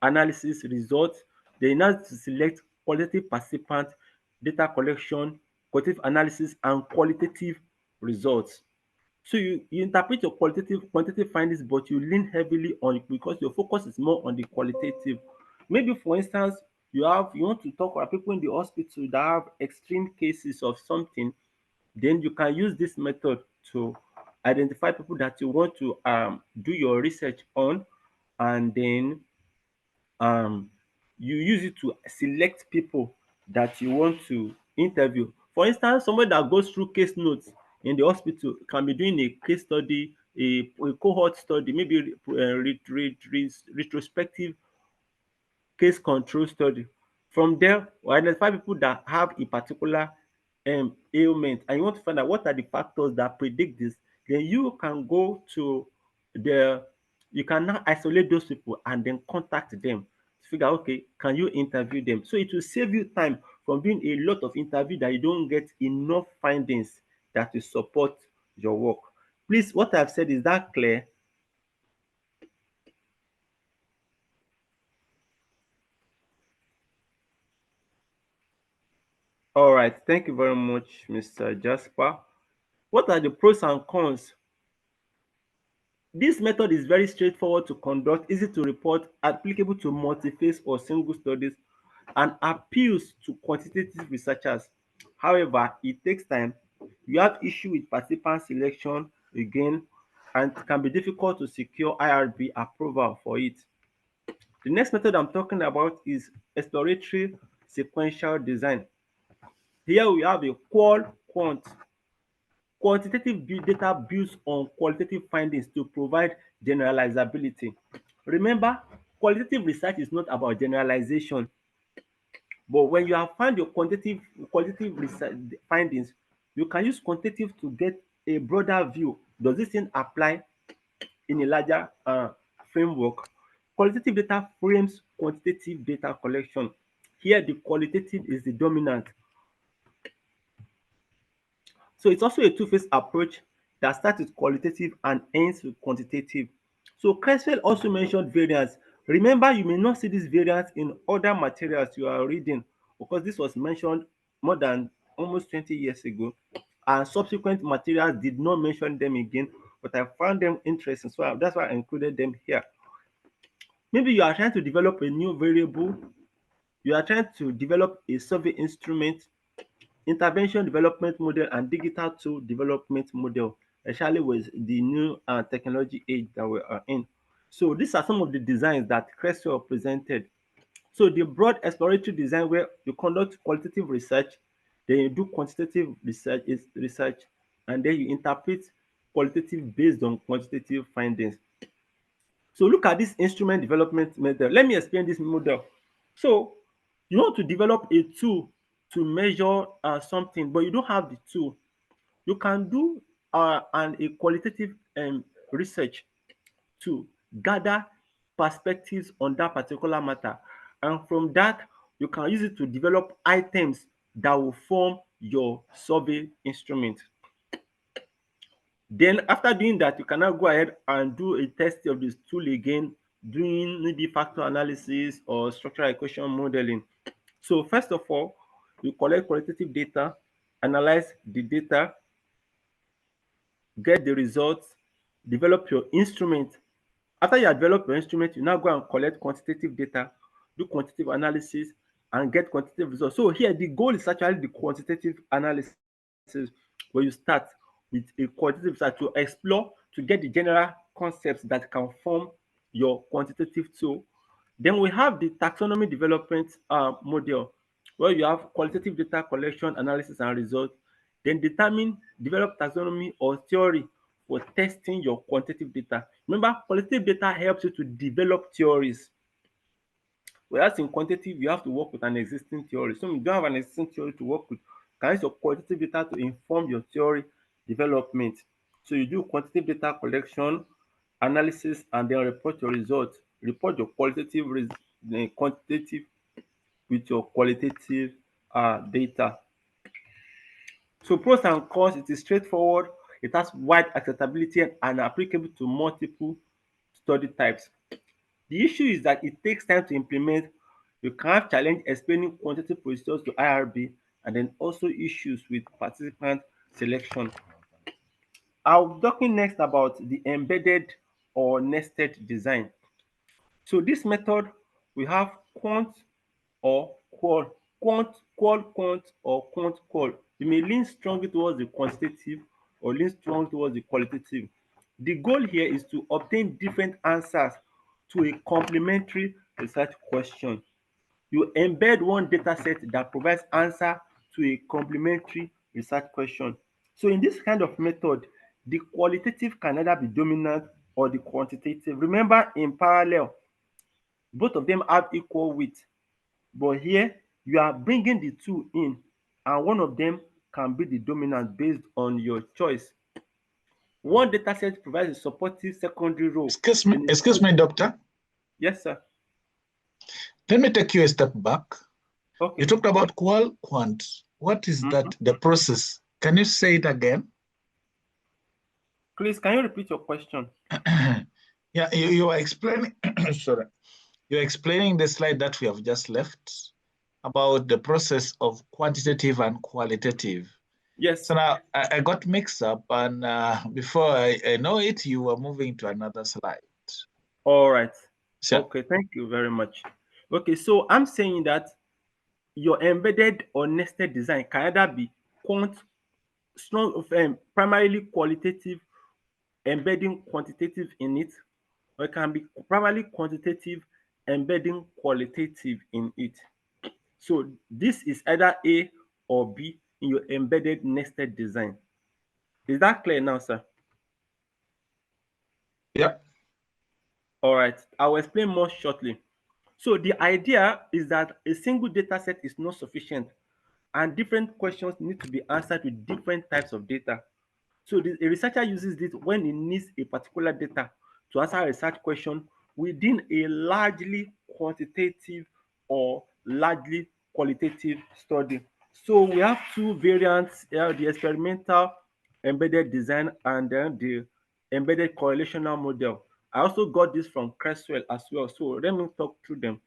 analysis, results. Then you now select qualitative participant, data collection, quantitative analysis, and qualitative results. So you interpret your quantitative findings, but you lean heavily on it because your focus is more on the qualitative. Maybe for instance, you want to talk about people in the hospital that have extreme cases of something, then you can use this method to identify people that you want to do your research on, and then you use it to select people that you want to interview. For instance, someone that goes through case notes in the hospital can be doing a case study, a cohort study, maybe retrospective case control study. From there, we identify people that have a particular ailment, and you want to find out what are the factors that predict this. Then you can go to the, you can now isolate those people and then contact them to figure out, okay, can you interview them? So it will save you time from doing a lot of interview that you don't get enough findings that will support your work. Please, what I've said, is that clear? All right, thank you very much, Mr. Jasper. What are the pros and cons? This method is very straightforward to conduct, easy to report, applicable to multi-phase or single studies, and appeals to quantitative researchers. However, it takes time. You have issue with participant selection again, and it can be difficult to secure IRB approval for it. The next method I'm talking about is exploratory sequential design. Here we have a qual-quant. Quantitative data builds on qualitative findings to provide generalizability. Remember, qualitative research is not about generalization, but when you have found your qualitative research findings, you can use quantitative to get a broader view. Does this thing apply in a larger framework? Qualitative data frames quantitative data collection. Here, the qualitative is the dominant. So it's also a two-phase approach that starts with qualitative and ends with quantitative. So Creswell also mentioned variance. Remember, you may not see this variance in other materials you are reading because this was mentioned more than almost 20 years ago, and subsequent materials did not mention them again, but I found them interesting, so that's why I included them here. Maybe you are trying to develop a new variable, you are trying to develop a survey instrument, intervention development model, and digital tool development model, especially with the new technology age that we are in. So these are some of the designs that Creswell presented. So the broad exploratory design, where you conduct qualitative research, then you do quantitative research, and then you interpret qualitative based on quantitative findings. So look at this instrument development method. Let me explain this model. So you want to develop a tool to measure something, but you don't have the tool. You can do a qualitative research to gather perspectives on that particular matter. And from that, you can use it to develop items that will form your survey instrument. Then after doing that, you can now go ahead and do a test of this tool again, doing maybe factor analysis or structural equation modeling. So first of all, you collect qualitative data, analyze the data, get the results, develop your instrument. After you have developed your instrument, you now go and collect quantitative data, do quantitative analysis, and get quantitative results. So here, the goal is actually the quantitative analysis, where you start with a quantitative research to explore, to get the general concepts that can form your quantitative tool. Then we have the taxonomy development model, where you have qualitative data collection, analysis, and results. Then develop taxonomy or theory for testing your quantitative data. Remember, qualitative data helps you to develop theories. Whereas in quantitative, you have to work with an existing theory. So you don't have an existing theory to work with. You can use your qualitative data to inform your theory development. So you do quantitative data collection, analysis, and then report your results. Report your quantitative with your qualitative data. So pros and cons, it is straightforward. It has wide acceptability and applicable to multiple study types. The issue is that it takes time to implement. You can have challenge explaining quantitative procedures to IRB, and then also issues with participant selection. I'll be talking next about the embedded or nested design. So this method, we have quant or qual, quant or quant qual. You may lean strongly towards the quantitative or lean strongly towards the qualitative. The goal here is to obtain different answers to a complementary research question. You embed one data set that provides answer to a complementary research question. So in this kind of method, the qualitative can either be dominant or the quantitative. Remember, in parallel, both of them have equal weight, but here you are bringing the two in, and one of them can be the dominant based on your choice. One data set provides a supportive secondary role. Excuse me, doctor. Yes, sir. Let me take you a step back. Okay. You talked about qual quant. What is that, the process? Can you say it again? Please, can you repeat your question? Yeah, you are explaining, sorry. You're explaining the slide that we have just left. about the process of quantitative and qualitative. Yes. So now I got mixed up, and before I know it, you were moving to another slide. All right. Sure. Okay, thank you very much. Okay, so I'm saying that your embedded or nested design can either be primarily qualitative, embedding quantitative in it, or it can be primarily quantitative, embedding qualitative in it. So this is either A or B in your embedded nested design. Is that clear now, sir? Yep. All right, I will explain more shortly. So the idea is that a single data set is not sufficient and different questions need to be answered with different types of data. So a researcher uses this when he needs a particular data to answer a research question within a largely quantitative or largely qualitative study. So we have two variants here, the experimental embedded design and then the embedded correlational model. I also got this from Creswell as well. So let me talk through them.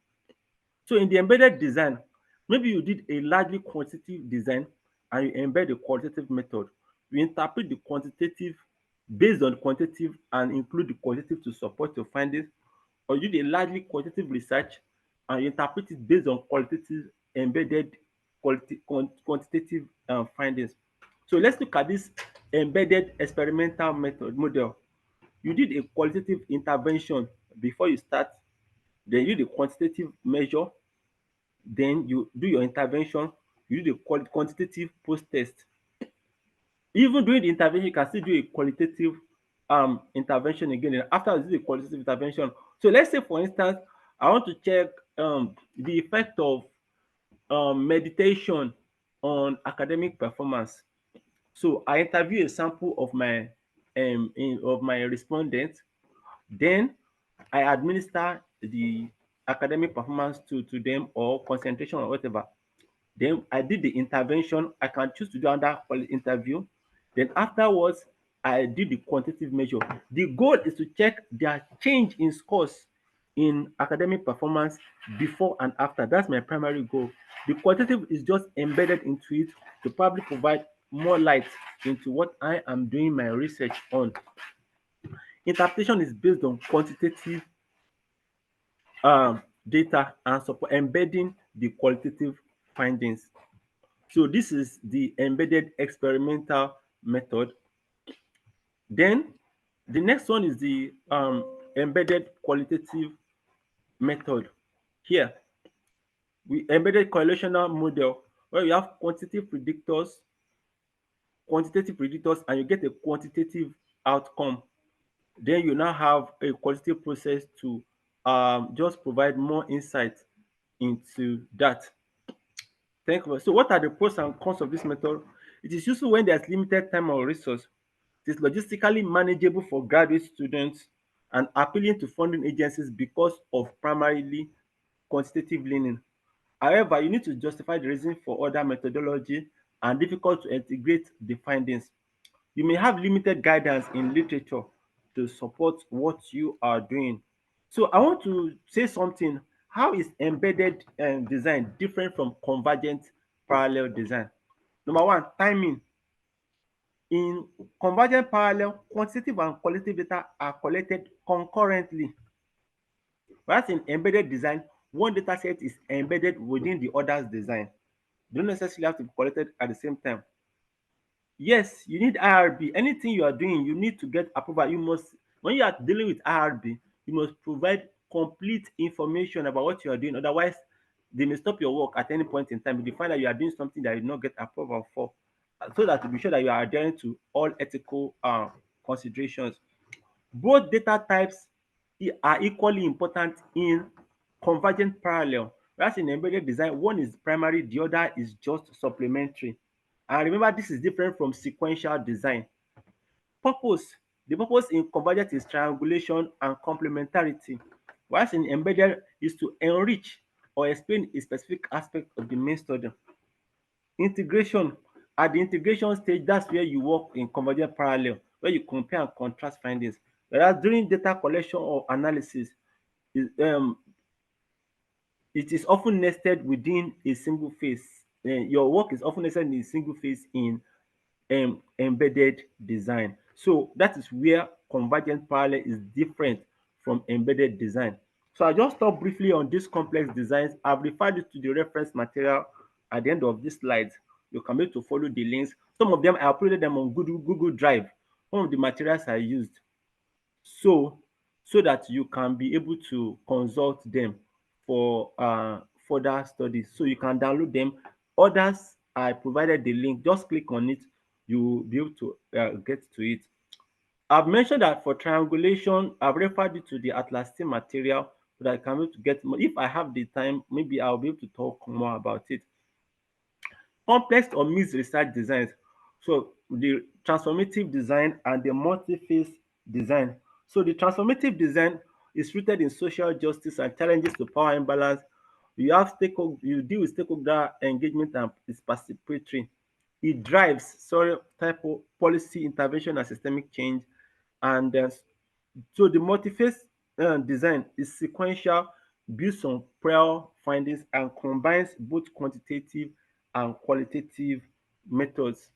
So in the embedded design, maybe you did a largely quantitative design and you embed a qualitative method. You interpret the quantitative based on the quantitative and include the qualitative to support your findings, or you did a largely quantitative research and you interpret it based on qualitative embedded quantitative findings. So let's look at this embedded experimental method model. You did a qualitative intervention before you start, then you do the quantitative measure, then you do your intervention, you do the quantitative post-test. Even during the intervention, you can still do a qualitative intervention again. And after you do the qualitative intervention, so let's say for instance, I want to check the effect of meditation on academic performance. So I interview a sample of my respondents, then I administer the academic performance to them or concentration or whatever. Then I did the intervention. I can choose to do another interview. Then afterwards, I did the quantitative measure. The goal is to check their change in scores in academic performance before and after. That's my primary goal. The quantitative is just embedded into it to probably provide more light into what I am doing my research on. Interpretation is based on quantitative data and support embedding the qualitative findings. So this is the embedded experimental method. Then the next one is the embedded qualitative method. Here, we embedded correlational model where you have quantitative predictors, and you get a quantitative outcome. Then you now have a qualitative process to just provide more insight into that. Thank you. So what are the pros and cons of this method? It is useful when there's limited time or resource. It is logistically manageable for graduate students and appealing to funding agencies because of primarily quantitative learning. However, you need to justify the reason for other methodology and difficult to integrate the findings. You may have limited guidance in literature to support what you are doing. So I want to say something. How is embedded design different from convergent parallel design? Number one, timing. In convergent parallel, quantitative and qualitative data are collected concurrently. Whereas in embedded design, one data set is embedded within the other's design. They don't necessarily have to be collected at the same time. Yes, you need IRB. Anything you are doing, you need to get approval. You must, when you are dealing with IRB, you must provide complete information about what you are doing. Otherwise, they may stop your work at any point in time if they find that you are doing something that you did not get approval for, so that to be sure that you are adhering to all ethical considerations. Both data types are equally important in convergent parallel. Whereas in embedded design, one is primary, the other is just supplementary. And remember, this is different from sequential design. Purpose. The purpose in convergent is triangulation and complementarity, whereas in embedded is to enrich or explain a specific aspect of the main study. Integration. At the integration stage, that's where you work in convergent parallel, where you compare and contrast findings. Whereas during data collection or analysis, It is often nested within a single phase. Your work is often nested in a single phase in embedded design. So that is where convergent parallel is different from embedded design. So I just talk briefly on these complex designs. I've referred you to the reference material at the end of this slide. You can be able to follow the links. Some of them I uploaded them on Google Drive. One of the materials I used. So that you can be able to consult them for further studies. So you can download them. Others, I provided the link. Just click on it. You'll be able to get to it. I've mentioned that for triangulation, I've referred you to the Atlassian material so that I can be able to get more. If I have the time, maybe I'll be able to talk more about it. Complex or mixed research designs. So the transformative design and the multi-phase design. So the transformative design is rooted in social justice and challenges to power imbalance. You deal with stakeholder engagement and it's participatory. It drives type of policy intervention and systemic change. And so the multi-phase design is sequential, builds on prior findings, and combines both quantitative and qualitative methods.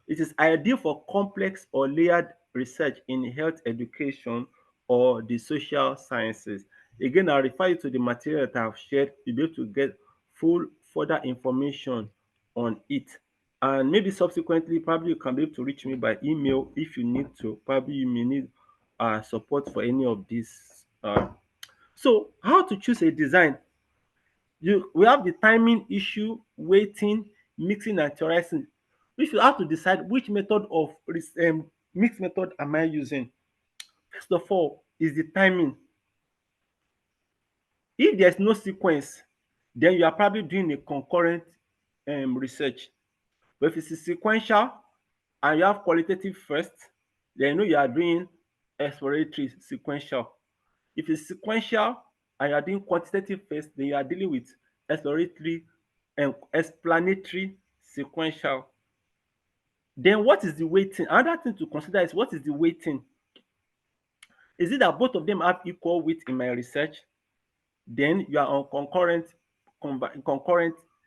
It is ideal for complex or layered research in health education or the social sciences. Again, I'll refer you to the material that I've shared. You'll be able to get full further information on it. And maybe subsequently, probably you can be able to reach me by email if you need to. Probably you may need support for any of these. So how to choose a design? We have the timing issue, weighting, mixing, and theorizing. We should have to decide which method of mixed method am I using. First of all, is the timing. If there's no sequence, then you are probably doing a concurrent research. But if it's sequential and you have qualitative first, then you know you are doing exploratory sequential. If it's sequential and you are doing quantitative first, then you are dealing with exploratory and explanatory sequential. Then what is the weighting? Another thing to consider is what is the weighting? Is it that both of them have equal weight in my research? Then you are on concurrent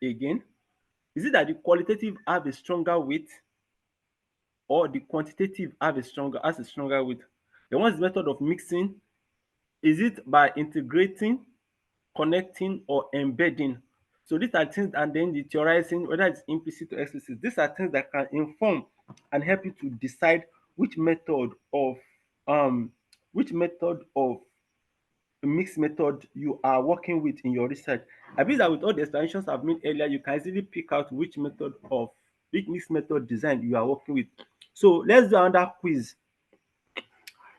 again. Is it that the qualitative have a stronger weight or the quantitative has a stronger weight? Then what's the method of mixing? Is it by integrating, connecting, or embedding? So these are things, and then the theorizing, whether it's implicit or explicit, these are things that can inform and help you to decide which method of mixed method you are working with in your research. I believe that with all the explanations I've made earlier, you can easily pick out which mixed method design you are working with. So let's do another quiz.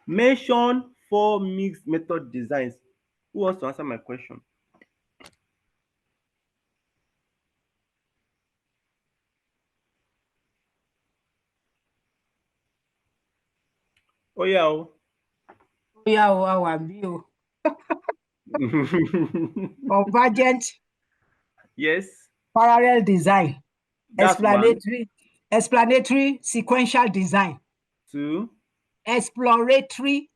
Mention 4 mixed method designs. Who wants to answer my question? Oh yeah. Our view. Convergent. Yes. Parallel design. That's Explanatory sequential design. 2. Exploratory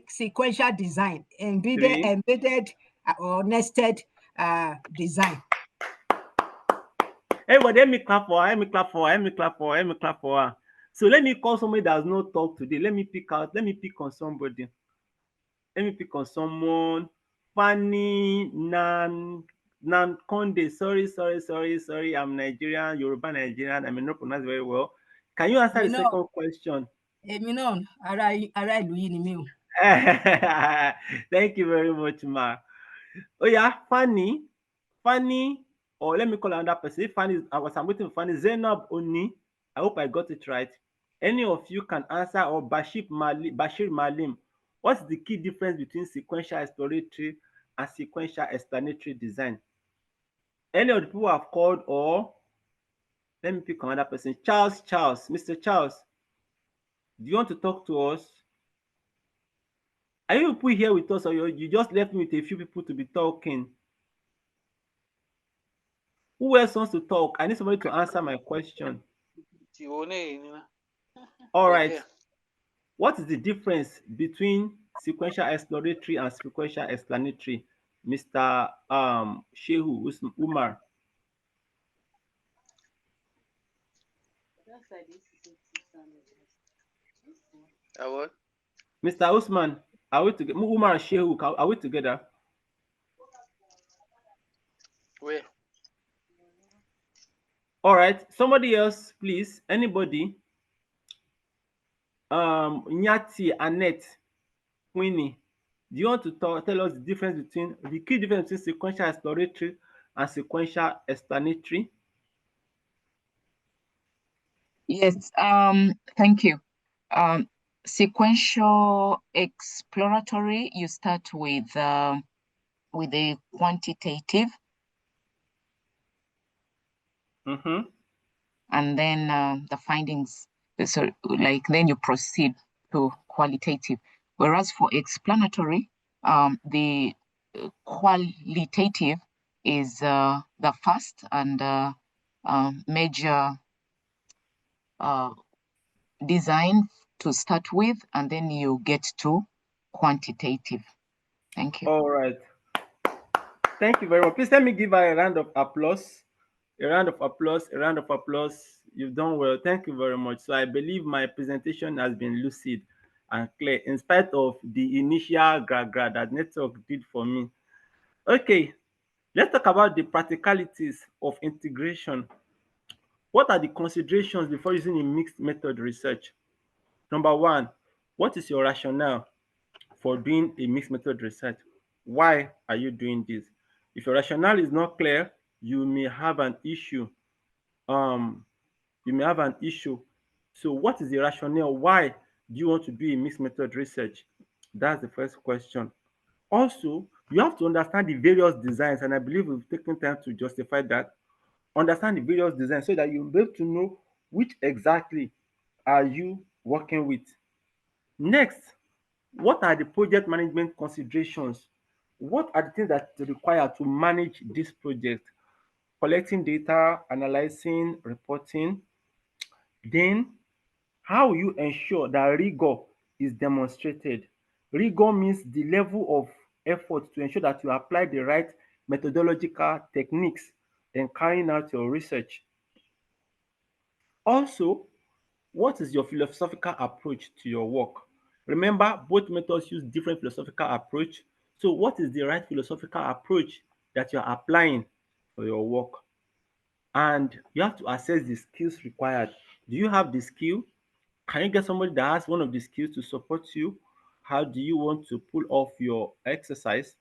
sequential design. Embedded or nested design. Everybody, let me clap for her. So let me call somebody that has not talked today. Let me pick on somebody. Let me pick on someone. Fanny Nankonde. Sorry. I'm Nigerian, Yoruba Nigerian. I may not pronounce very well. Can you answer the second question? Thank you very much, Ma. Oh yeah, Fanny, or let me call another person. If Fanny, I'm waiting for Fanny. Zainab Oni. I hope I got it right. Any of you can answer, or Bashir Malim. What's the key difference between sequential exploratory and sequential explanatory design? Any of the people have called, or let me pick another person. Charles, Mr. Charles, do you want to talk to us? Are you people here with us, or you just left me with a few people to be talking? Who else wants to talk? I need somebody to answer my question. All right. What is the difference between sequential exploratory and sequential explanatory? Mr. Shehu Umar. What? Mr. Usman, are we together? Umar Shehu, are we together? Where? All right. Somebody else, please. Anybody? Nyati, Annette, Queenie. Do you want to tell us the difference between the key difference between sequential exploratory and sequential explanatory? Yes, thank you. Sequential exploratory, you start with the quantitative, and then the findings. So, like, then you proceed to qualitative. Whereas for explanatory, the qualitative is the first and major design to start with, and then you get to quantitative. Thank you. All right. Thank you very much. Please let me give her a round of applause. A round of applause. A round of applause. You've done well. Thank you very much. So I believe my presentation has been lucid and clear in spite of the initial gra that network did for me. Okay, let's talk about the practicalities of integration. What are the considerations before using a mixed method research? Number one, what is your rationale for doing a mixed method research? Why are you doing this? If your rationale is not clear, you may have an issue. So what is the rationale? Why do you want to do a mixed method research? That's the first question. Also, you have to understand the various designs, and I believe we've taken time to justify that. Understand the various designs so that you'll be able to know which exactly are you working with. Next, what are the project management considerations? What are the things that are required to manage this project? Collecting data, analyzing, reporting. Then, how will you ensure that rigor is demonstrated? Rigor means the level of effort to ensure that you apply the right methodological techniques in carrying out your research. Also, what is your philosophical approach to your work? Remember, both methods use different philosophical approach. So what is the right philosophical approach that you're applying for your work? And you have to assess the skills required. Do you have the skill? Can you get somebody that has one of the skills to support you? How do you want to pull off your exercise?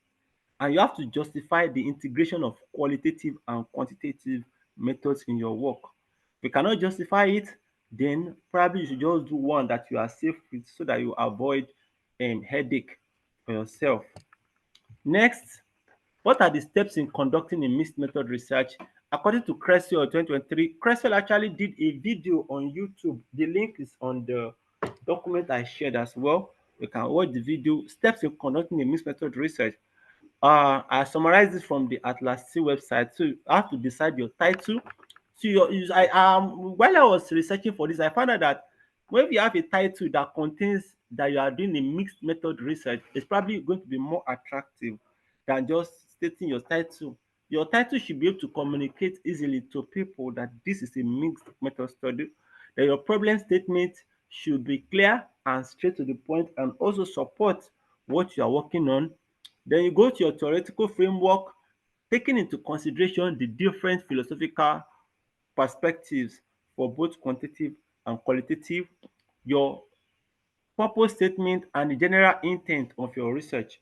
And you have to justify the integration of qualitative and quantitative methods in your work. If you cannot justify it, then probably you should just do one that you are safe with so that you avoid headache for yourself. Next, what are the steps in conducting a mixed method research? According to Creswell 2023, Creswell actually did a video on YouTube. The link is on the document I shared as well. You can watch the video, steps in conducting a mixed method research. I summarized this from the Atlas C website. So you have to decide your title. So while I was researching for this, I found out that when you have a title that contains that you are doing a mixed method research, it's probably going to be more attractive than just stating your title. Your title should be able to communicate easily to people that this is a mixed method study, that your problem statement should be clear and straight to the point and also support what you are working on. Then you go to your theoretical framework, taking into consideration the different philosophical perspectives for both quantitative and qualitative, your purpose statement, and the general intent of your research.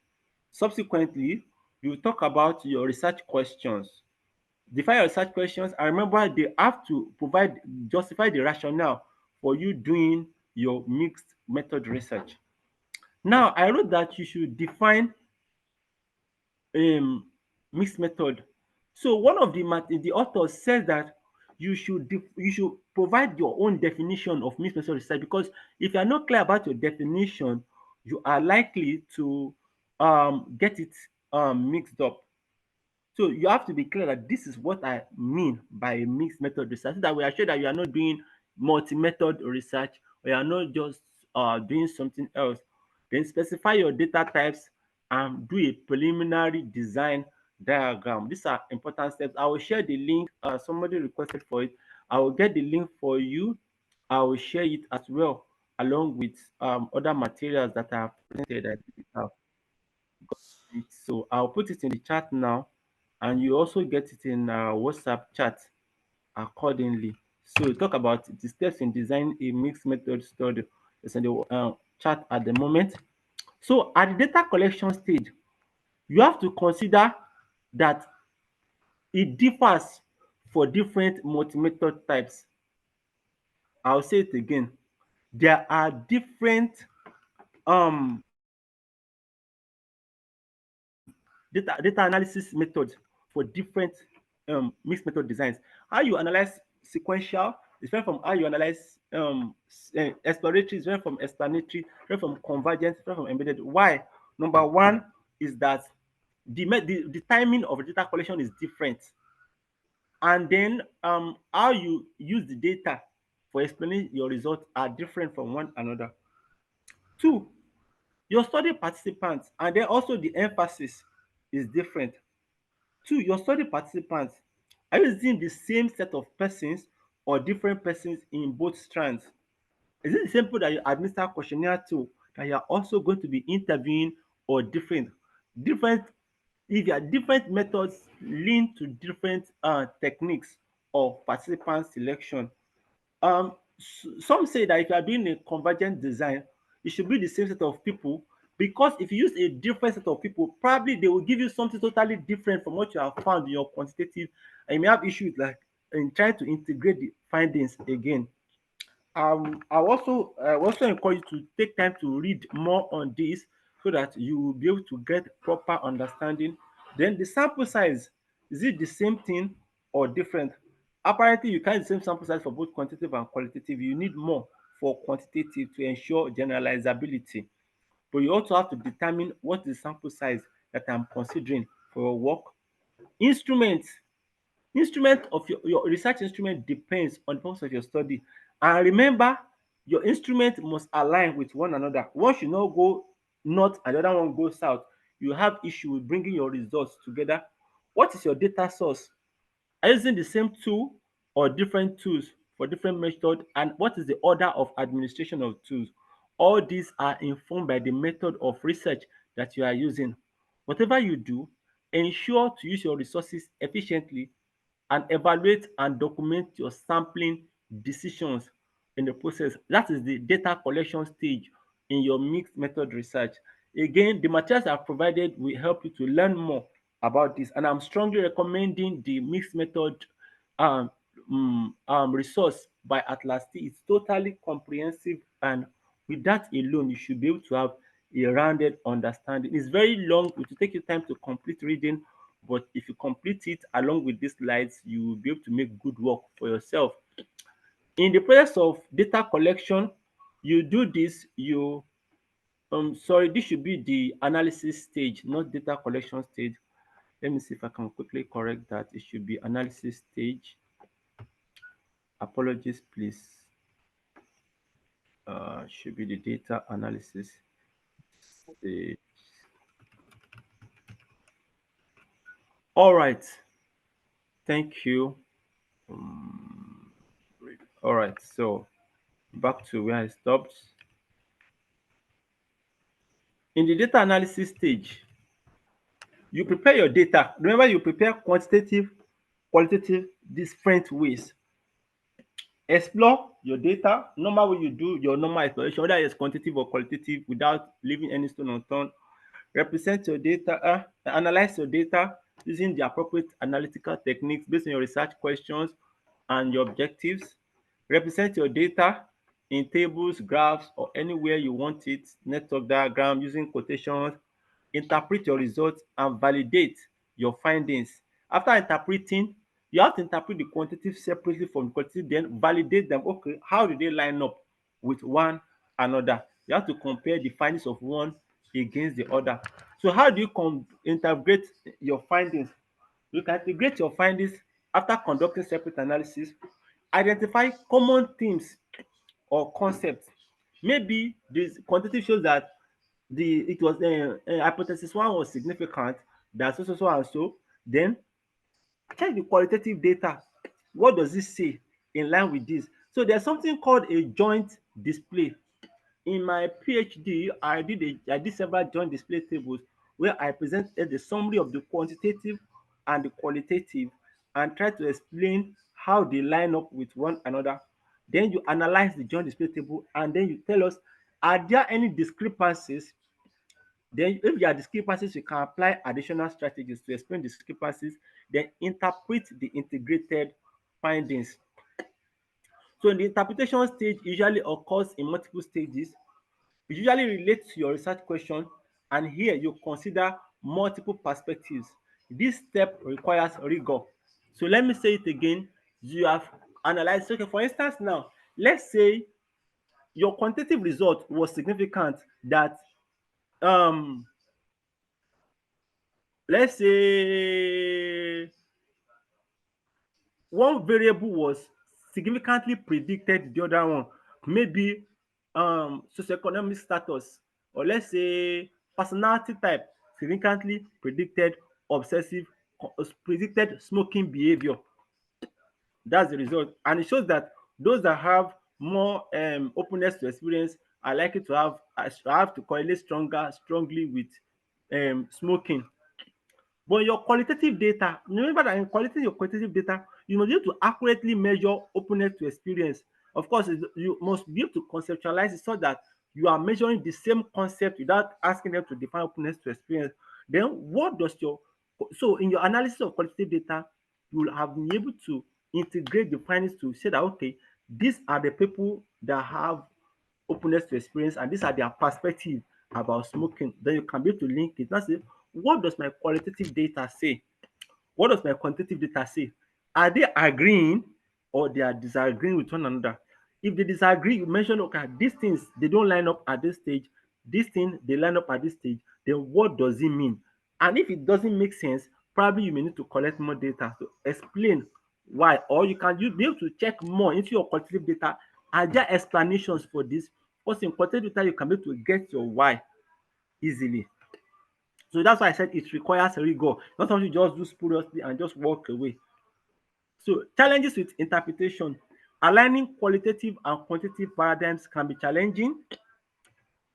Subsequently, you talk about your research questions. Define your research questions, and remember they have to justify the rationale for you doing your mixed method research. Now, I wrote that you should define mixed method. So one of the authors says that you should provide your own definition of mixed method research, because if you are not clear about your definition, you are likely to get it mixed up. So you have to be clear that this is what I mean by a mixed method research, so that we are sure that you are not doing multi-method research or you are not just doing something else. Then specify your data types and do a preliminary design diagram. These are important steps. I will share the link. Somebody requested for it. I will get the link for you. I will share it as well along with other materials that I have presented. I think have got it. So I'll put it in the chat now, and you also get it in WhatsApp chat accordingly. So we talk about the steps in designing a mixed method study. It's in the chat at the moment. So at the data collection stage, you have to consider that it differs for different multi-method types. I'll say it again. There are different um data analysis methods for different mixed method designs. How you analyze sequential is different from how you analyze exploratory, is different from explanatory, different from convergent, different from embedded. Why? Number one is that the timing of data collection is different, and then how you use the data for explaining your results are different from one another. Two, your study participants and then also the emphasis is different. Two, your study participants, are you using the same set of persons or different persons in both strands? Is it the same people that you administer questionnaire to that you are also going to be interviewing, or different? Different, if you are different methods lean to different techniques of participant selection. Some say that if you are doing a convergent design, it should be the same set of people, because if you use a different set of people, probably they will give you something totally different from what you have found in your quantitative, and you may have issues like in trying to integrate the findings again. I also encourage you to take time to read more on this so that you will be able to get proper understanding. Then the sample size, is it the same thing or different? Apparently, you can't use the same sample size for both quantitative and qualitative. You need more for quantitative to ensure generalizability. But you also have to determine what is the sample size that I'm considering for your work. Instruments, instrument of your research instrument depends on the purpose of your study. And remember, your instrument must align with one another. One should not go north and the other one go south. You have issue with bringing your results together. What is your data source? Are you using the same tool or different tools for different method? And what is the order of administration of tools? All these are informed by the method of research that you are using. Whatever you do, ensure to use your resources efficiently and evaluate and document your sampling decisions in the process. That is the data collection stage in your mixed method research. Again, the materials I've provided will help you to learn more about this, and I'm strongly recommending the mixed method um, resource by Atlas T. It's totally comprehensive, and with that alone, you should be able to have a rounded understanding. It's very long, it will take you time to complete reading, but if you complete it along with these slides, you will be able to make good work for yourself. In the process of data collection, you do this, sorry, this should be the analysis stage, not data collection stage. Let me see if I can quickly correct that. It should be analysis stage. Apologies, please. Should be the data analysis stage. All right. Thank you. All right. So back to where I stopped. In the data analysis stage, you prepare your data. Remember, you prepare quantitative, qualitative, different ways. Explore your data. Normal way you do your normal exploration, whether it's quantitative or qualitative, without leaving any stone unturned. Represent your data, analyze your data using the appropriate analytical techniques based on your research questions and your objectives. Represent your data in tables, graphs, or anywhere you want it, network diagram, using quotations. Interpret your results and validate your findings. After interpreting, you have to interpret the quantitative separately from the qualitative, then validate them. Okay, how do they line up with one another? You have to compare the findings of one against the other. So how do you integrate your findings? You can integrate your findings after conducting separate analysis. Identify common themes or concepts. Maybe this quantitative shows that it was hypothesis one was significant, that so and so. Then check the qualitative data. What does it say in line with this? So there's something called a joint display. In my PhD, I did several joint display tables where I presented the summary of the quantitative and the qualitative and tried to explain how they line up with one another. Then you analyze the joint display table and then you tell us, are there any discrepancies? Then if there are discrepancies, you can apply additional strategies to explain discrepancies, then interpret the integrated findings. So the interpretation stage usually occurs in multiple stages. It usually relates to your research question, and here you consider multiple perspectives. This step requires rigor. So let me say it again. You have analyzed, okay, for instance now, let's say your quantitative result was significant that let's say one variable was significantly predicted the other one, maybe socioeconomic status, or let's say personality type significantly predicted obsessive predicted smoking behavior. That's the result, and it shows that those that have more openness to experience are likely to have to correlate strongly with smoking. But your qualitative data, remember that in qualitative your qualitative data, you must be able to accurately measure openness to experience. Of course, you must be able to conceptualize it so that you are measuring the same concept without asking them to define openness to experience. Then what does your so in your analysis of qualitative data, you will have been able to integrate the findings to say that okay, these are the people that have openness to experience and these are their perspective about smoking. Then you can be able to link it. Now say, what does my qualitative data say? What does my quantitative data say? Are they agreeing or they are disagreeing with one another? If they disagree, you mention, okay, these things, they don't line up at this stage. This thing, they line up at this stage. Then what does it mean? And if it doesn't make sense, probably you may need to collect more data to explain why. Or you can be able to check more into your qualitative data. Are there explanations for this? Because in qualitative data, you can be able to get your why easily. So that's why I said it requires rigor. Not something you just do spuriously and just walk away. So challenges with interpretation. Aligning qualitative and quantitative paradigms can be challenging.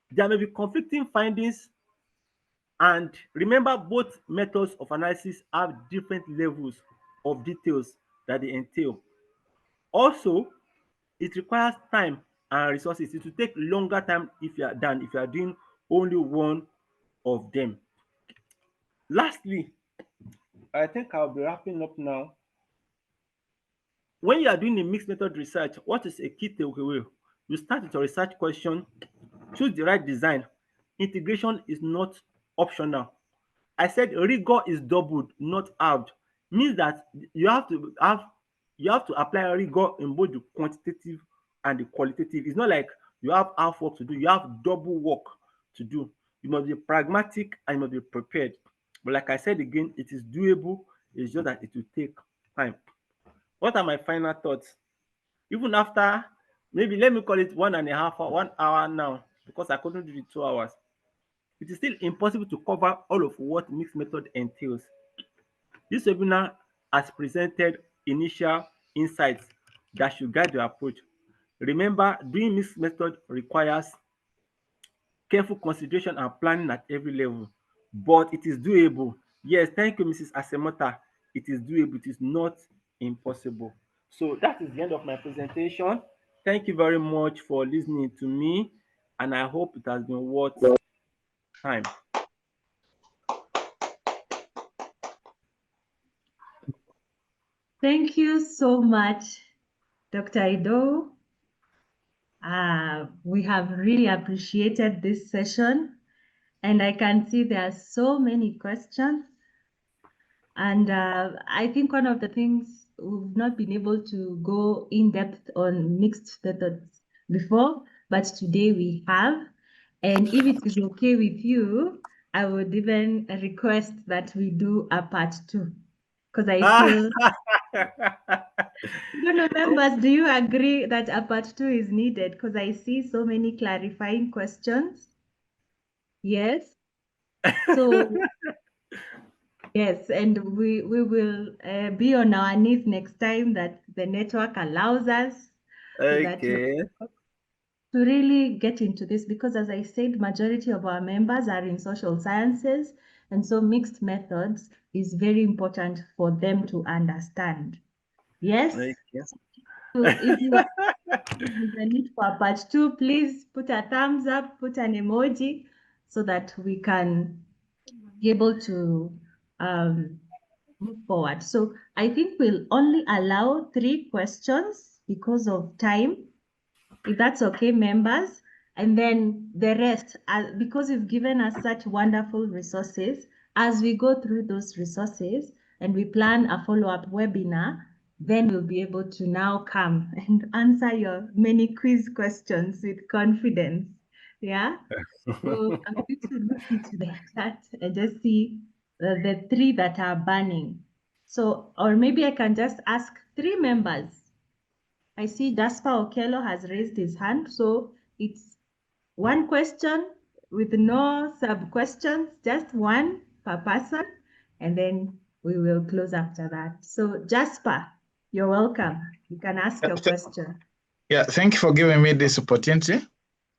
There may be conflicting findings. And remember, both methods of analysis have different levels of details that they entail. Also, it requires time and resources. It will take longer time if you are doing only one of them. Lastly, I think I'll be wrapping up now. When you are doing a mixed method research, what is a key takeaway? You start with your research question, choose the right design. Integration is not optional. I said rigor is doubled, not halved. Means that you have to apply rigor in both the quantitative and the qualitative. It's not like you have half work to do, you have double work to do. You must be pragmatic and you must be prepared. But like I said again, it is doable. It's just that it will take time. What are my final thoughts? Even after, maybe let me call it 1.5 hour, 1 hour now, because I couldn't do the 2 hours. It is still impossible to cover all of what mixed method entails. This webinar has presented initial insights that should guide your approach. Remember, doing mixed method requires careful consideration and planning at every level, but it is doable. Yes, thank you, Mrs. Asemota. It is doable. It is not impossible. So that is the end of my presentation. Thank you very much for listening to me, and I hope it has been worth time. Thank you so much, Dr. Ido. We have really appreciated this session, and I can see there are so many questions. And I think one of the things we've not been able to go in depth on mixed methods before, but today we have. And if it is okay with you, I would even request that we do a part 2, because I feel. Members, do you agree that a part 2 is needed? Because I see so many clarifying questions. Yes. So yes, and we will be on our knees next time that the network allows us, so that Okay. to really get into this, because as I said, majority of our members are in social sciences, and so mixed methods is very important for them to understand. Yes. Okay. So if you are with the need for part 2, please put a thumbs up, put an emoji, so that we can be able to move forward. So I think we'll only allow 3 questions because of time, if that's okay, members. And then the rest, because you've given us such wonderful resources, as we go through those resources and we plan a follow-up webinar, then we'll be able to now come and answer your many quiz questions with confidence. Yeah. So I'm going to look into the chat and just see the 3 that are burning. So, or maybe I can just ask 3 members. I see Jasper Okello has raised his hand, so it's 1 question with no sub-questions, just 1 per person, and then we will close after that. So Jasper, you're welcome. You can ask your question. Yeah, thank you for giving me this opportunity.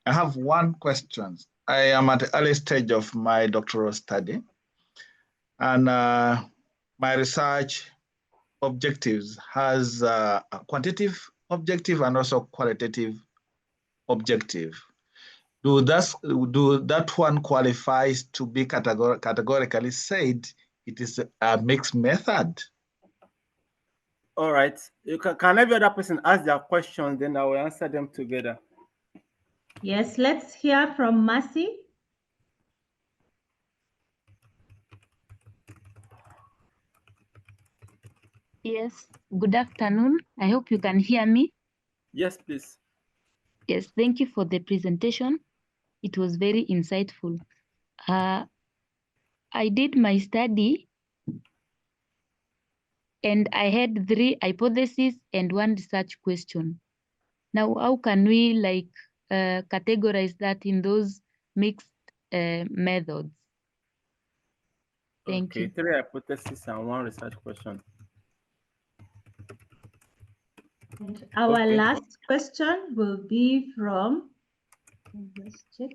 I have 1 question. I am at the early stage of my doctoral study, and my research objectives has a quantitative objective and also qualitative objective. Do that one qualifies to be categorically said it is a mixed method? All right. You can every other person ask their questions, then I will answer them together. Yes, let's hear from Mercy. Yes, good afternoon. I hope you can hear me. Yes, please. Yes, thank you for the presentation. It was very insightful. I did my study and I had 3 hypotheses and 1 research question. Now, how can we categorize that in those mixed methods? Thank you. 3 hypotheses and 1 research question. And our last question will be from, let's check.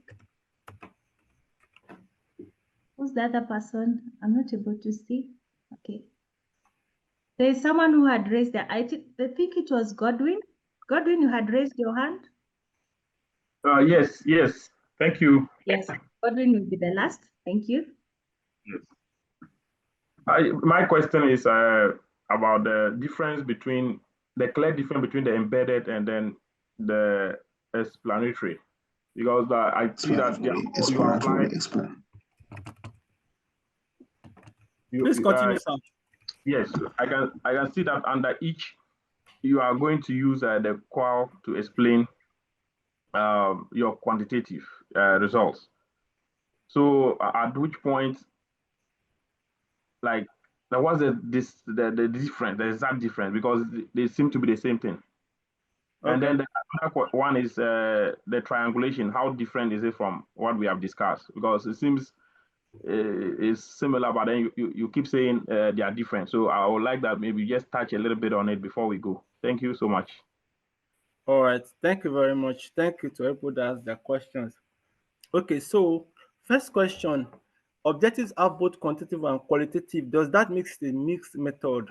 Who's the other person? I'm not able to see. Okay. There is someone who had raised their, I think it was Godwin. Godwin, you had raised your hand? Yes. Thank you. Yes, Godwin will be the last. Thank you. Yes. My question is about the difference between the clear difference between the embedded and then the explanatory, because I see that you apply. Please continue, sir. Yes, I can see that under each you are going to use the qual to explain your quantitative results. So at which point, like, there was the difference, the exact difference, because they seem to be the same thing. Okay. And then the other one is the triangulation. How different is it from what we have discussed? Because it seems it's similar, but then you keep saying they are different. So I would like that maybe just touch a little bit on it before we go. Thank you so much. All right. Thank you very much. Thank you to everyone that asked their questions. Okay, so first question. Objectives are both quantitative and qualitative. Does that make it a mixed method?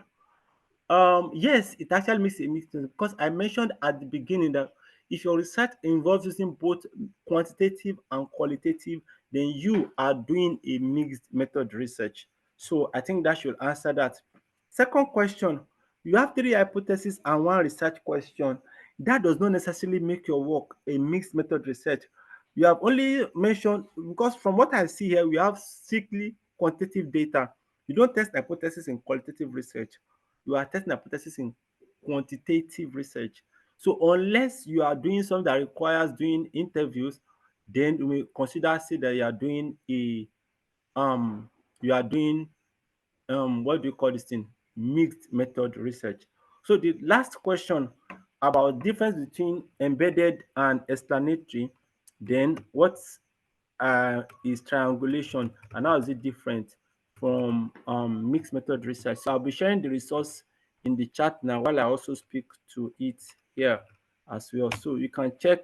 Yes, it actually makes a mixed method, because I mentioned at the beginning that if your research involves using both quantitative and qualitative, then you are doing a mixed method research. So I think that should answer that. Second question, you have 3 hypotheses and 1 research question. That does not necessarily make your work a mixed method research. You have only mentioned, because from what I see here, we have strictly quantitative data. You don't test hypothesis in qualitative research. You are testing hypothesis in quantitative research. So unless you are doing something that requires doing interviews, then we consider say that you are doing what do you call this thing? Mixed method research. So the last question about difference between embedded and explanatory, then what is triangulation, and how is it different from mixed method research? So I'll be sharing the resource in the chat now while I also speak to it here as well. So you can check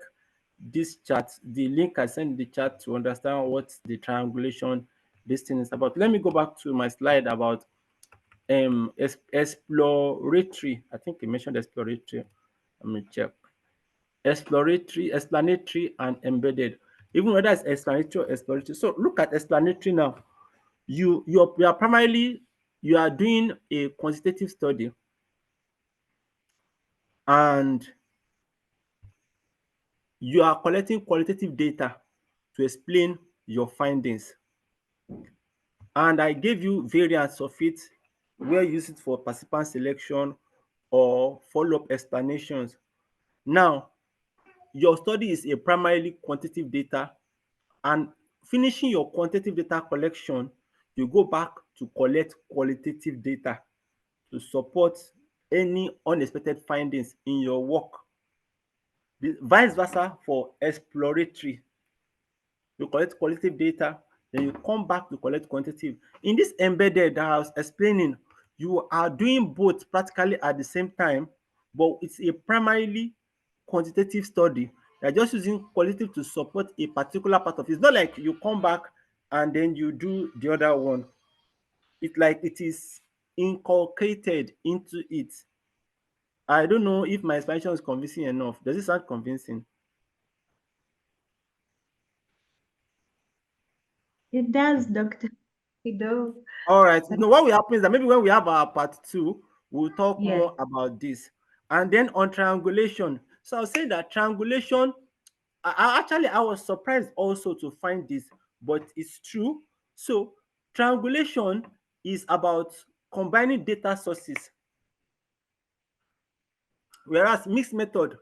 this chat, the link I sent in the chat, to understand what the triangulation this thing is about. Let me go back to my slide about exploratory. I think I mentioned exploratory. Let me check. Explanatory, and embedded. Even whether it's explanatory or exploratory. So look at explanatory now. You are primarily, you are doing a quantitative study, and you are collecting qualitative data to explain your findings. And I gave you variants of it, where you use it for participant selection or follow-up explanations. Now, your study is a primarily quantitative data, and finishing your quantitative data collection, you go back to collect qualitative data to support any unexpected findings in your work. Vice versa for exploratory. You collect qualitative data, then you come back to collect quantitative. In this embedded that I was explaining, you are doing both practically at the same time, but it's a primarily quantitative study. You're just using qualitative to support a particular part of it. It's not like you come back and then you do the other one. It's like it is inculcated into it. I don't know if my explanation is convincing enough. Does it sound convincing? It does, Dr. Fido. All right. No, what will happen is that maybe when we have our part 2, we'll talk Yes. more about this. And then on triangulation. So I'll say that triangulation, I was surprised also to find this, but it's true. So triangulation is about combining data sources, whereas mixed method,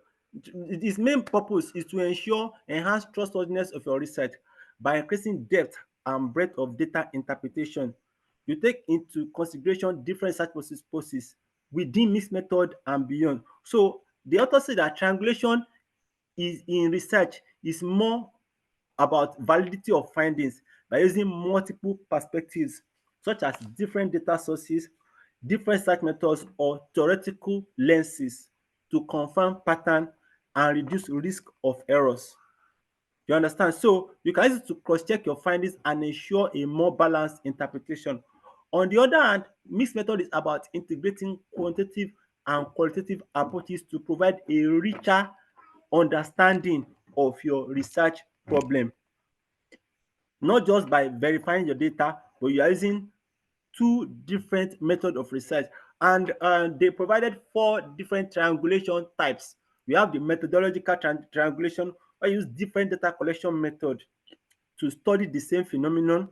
its main purpose is to ensure enhanced trustworthiness of your research by increasing depth and breadth of data interpretation. You take into consideration different research purposes within mixed method and beyond. So the author said that triangulation is in research is more about validity of findings by using multiple perspectives, such as different data sources, different research methods, or theoretical lenses to confirm pattern and reduce risk of errors. You understand? So you can use it to cross-check your findings and ensure a more balanced interpretation. On the other hand, mixed method is about integrating quantitative and qualitative approaches to provide a richer understanding of your research problem. Not just by verifying your data, but you are using 2 different methods of research. And they provided 4 different triangulation types. We have the methodological triangulation, where you use different data collection methods to study the same phenomenon.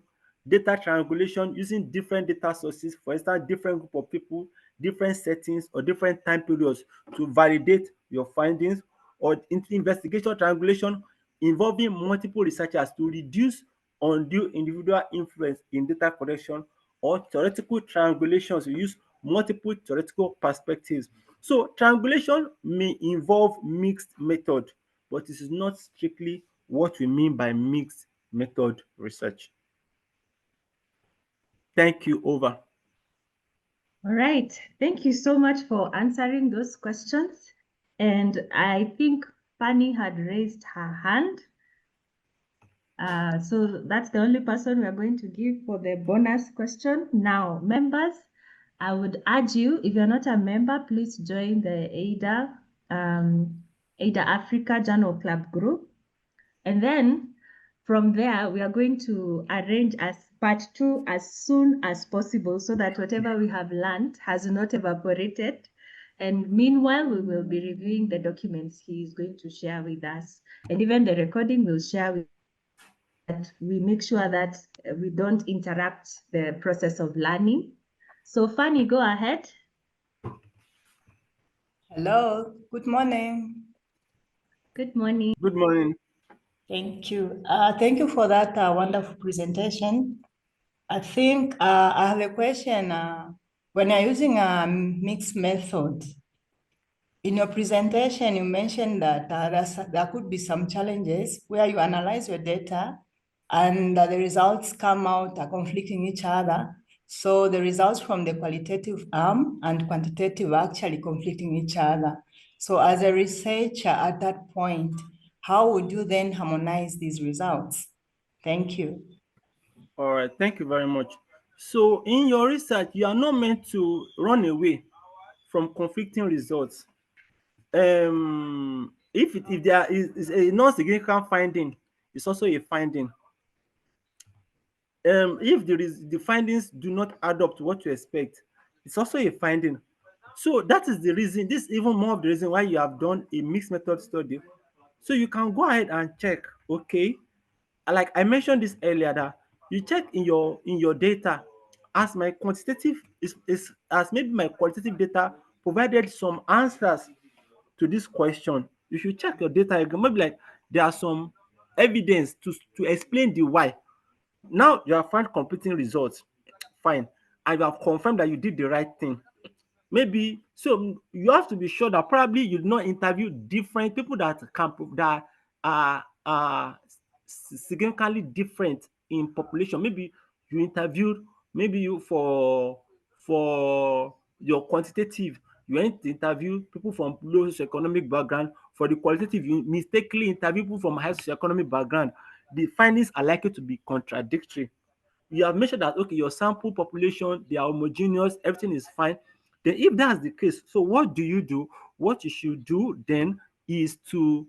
Data triangulation, using different data sources, for instance, different group of people, different settings, or different time periods to validate your findings. Or investigation triangulation, involving multiple researchers to reduce undue individual influence in data collection. Or theoretical triangulations, we use multiple theoretical perspectives. So triangulation may involve mixed method, but this is not strictly what we mean by mixed method research. Thank you. Over. All right. Thank you so much for answering those questions. And I think Fanny had raised her hand. So that's the only person we are going to give for the bonus question. Now, members, I would urge you, if you're not a member, please join the AIDA Africa Journal Club group. And then from there, we are going to arrange as part 2 as soon as possible, so that whatever we have learned has not evaporated. And meanwhile, we will be reviewing the documents he is going to share with us. And even the recording we'll share with that. We make sure that we don't interrupt the process of learning. So Fanny, go ahead. Hello, good morning. Good morning. Good morning. Thank you. Thank you for that wonderful presentation. I think I have a question. When you're using a mixed method, in your presentation, you mentioned that there could be some challenges where you analyze your data and the results come out are conflicting each other. So the results from the qualitative arm and quantitative are actually conflicting each other. So as a researcher at that point, how would you then harmonize these results? Thank you. All right, thank you very much. So in your research, you are not meant to run away from conflicting results. If there is a non-significant finding, it's also a finding. If the findings do not add up to what you expect, it's also a finding. So that is the reason. This is even more of the reason why you have done a mixed method study. So you can go ahead and check. Okay, like I mentioned this earlier, that you check in your data, as my quantitative is as maybe my qualitative data provided some answers to this question. You should check your data again. Maybe like there are some evidence to explain the why. Now you have found competing results, fine, and you have confirmed that you did the right thing. Maybe so you have to be sure that probably you did not interview different people that are significantly different in population. Maybe you interviewed, maybe you for your quantitative, you went to interview people from low socioeconomic background. For the qualitative, you mistakenly interview people from high socioeconomic background. The findings are likely to be contradictory. You have mentioned that okay, your sample population, they are homogeneous, everything is fine. Then if that's the case, so what do you do? What you should do then is to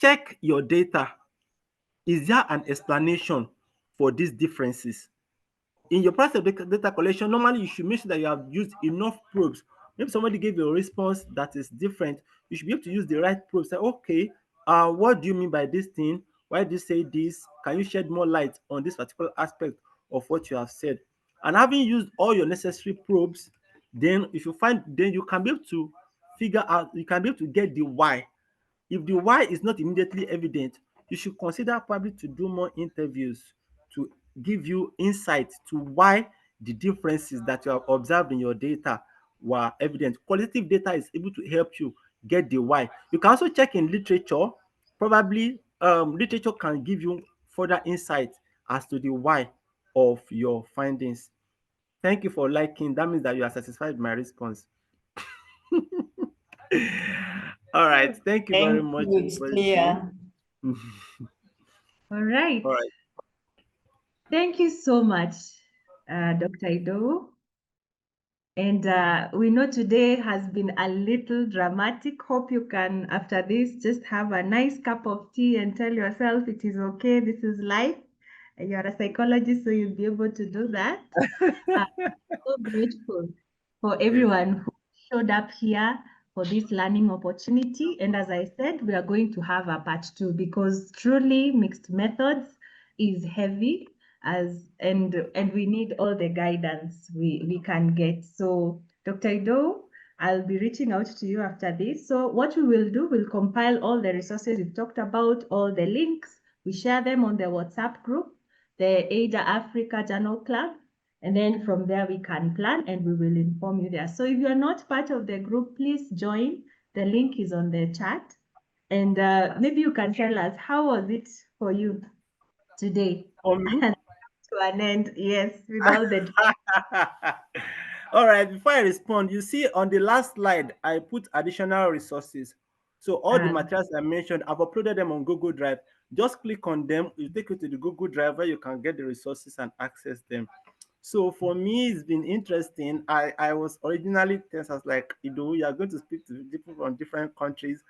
check your data. Is there an explanation for these differences? In your process of data collection, normally you should make sure that you have used enough probes. Maybe somebody gave you a response that is different, you should be able to use the right probes. Say, okay, what do you mean by this thing? Why do you say this? Can you shed more light on this particular aspect of what you have said? And having used all your necessary probes, then if you find, then you can be able to figure out, you can be able to get the why. If the why is not immediately evident, you should consider probably to do more interviews to give you insight to why the differences that you have observed in your data were evident. Qualitative data is able to help you get the why. You can also check in literature. Probably literature can give you further insight as to the why of your findings. Thank you for liking. That means that you are satisfied with my response. All right. Thank you very much. It's clear. All right. All right. Thank you so much, Dr. Ido. And we know today has been a little dramatic. Hope you can, after this, just have a nice cup of tea and tell yourself it is okay, this is life. You're a psychologist, so you'll be able to do that. I'm so grateful for everyone who showed up here for this learning opportunity. And as I said, we are going to have a part 2 because truly mixed methods is heavy and we need all the guidance we can get. So Dr. Ido, I'll be reaching out to you after this. So what we will do, we'll compile all the resources we've talked about, all the links, we share them on the WhatsApp group, the ADA Africa Journal Club, and then from there we can plan and we will inform you there. So if you're not part of the group, please join. The link is on the chat. And maybe you can tell us, how was it for you today? For me? To an end, yes, with all the... All right, before I respond, you see on the last slide, I put additional resources. So all the materials I mentioned, I've uploaded them on Google Drive. Just click on them, it will take you to the Google Drive where you can get the resources and access them. So for me, it's been interesting. I was originally tense. I was like, Ido, you are going to speak to people from different countries.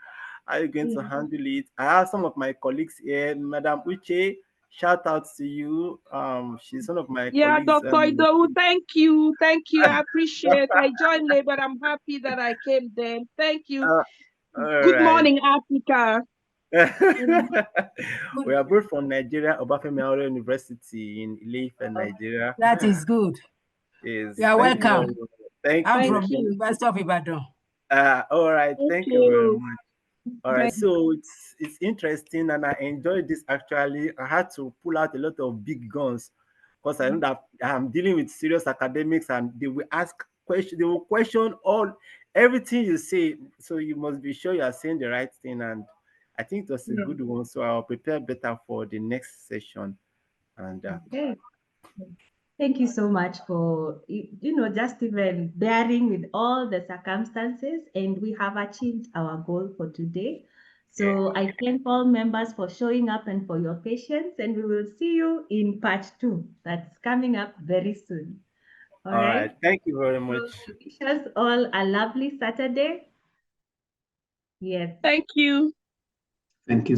How are you going to handle it? I have some of my colleagues here, Madam Uche. Shout out to you. She's one of my colleagues. Dr. Ido, thank you. I appreciate. I joined late, but I'm happy that I came then. Thank you. Good morning, Africa. We are both from Nigeria, Obafemi Awolowo University in Ile-Ife, Nigeria. That is good. Yes. You are welcome. Thank you. I'm from the University of Ibadan. All right. Thank you very much. All right, so it's interesting and I enjoyed this actually. I had to pull out a lot of big guns because I know that I'm dealing with serious academics and they will ask questions, they will question everything you say. So you must be sure you are saying the right thing. And I think it was a good one. So I'll prepare better for the next session. And okay. Thank you so much for, just even bearing with all the circumstances, and we have achieved our goal for today. So I thank all members for showing up and for your patience, and we will see you in part 2. That's coming up very soon. All right. Thank you very much. So wish us all a lovely Saturday. Yes. Thank you. Thank you.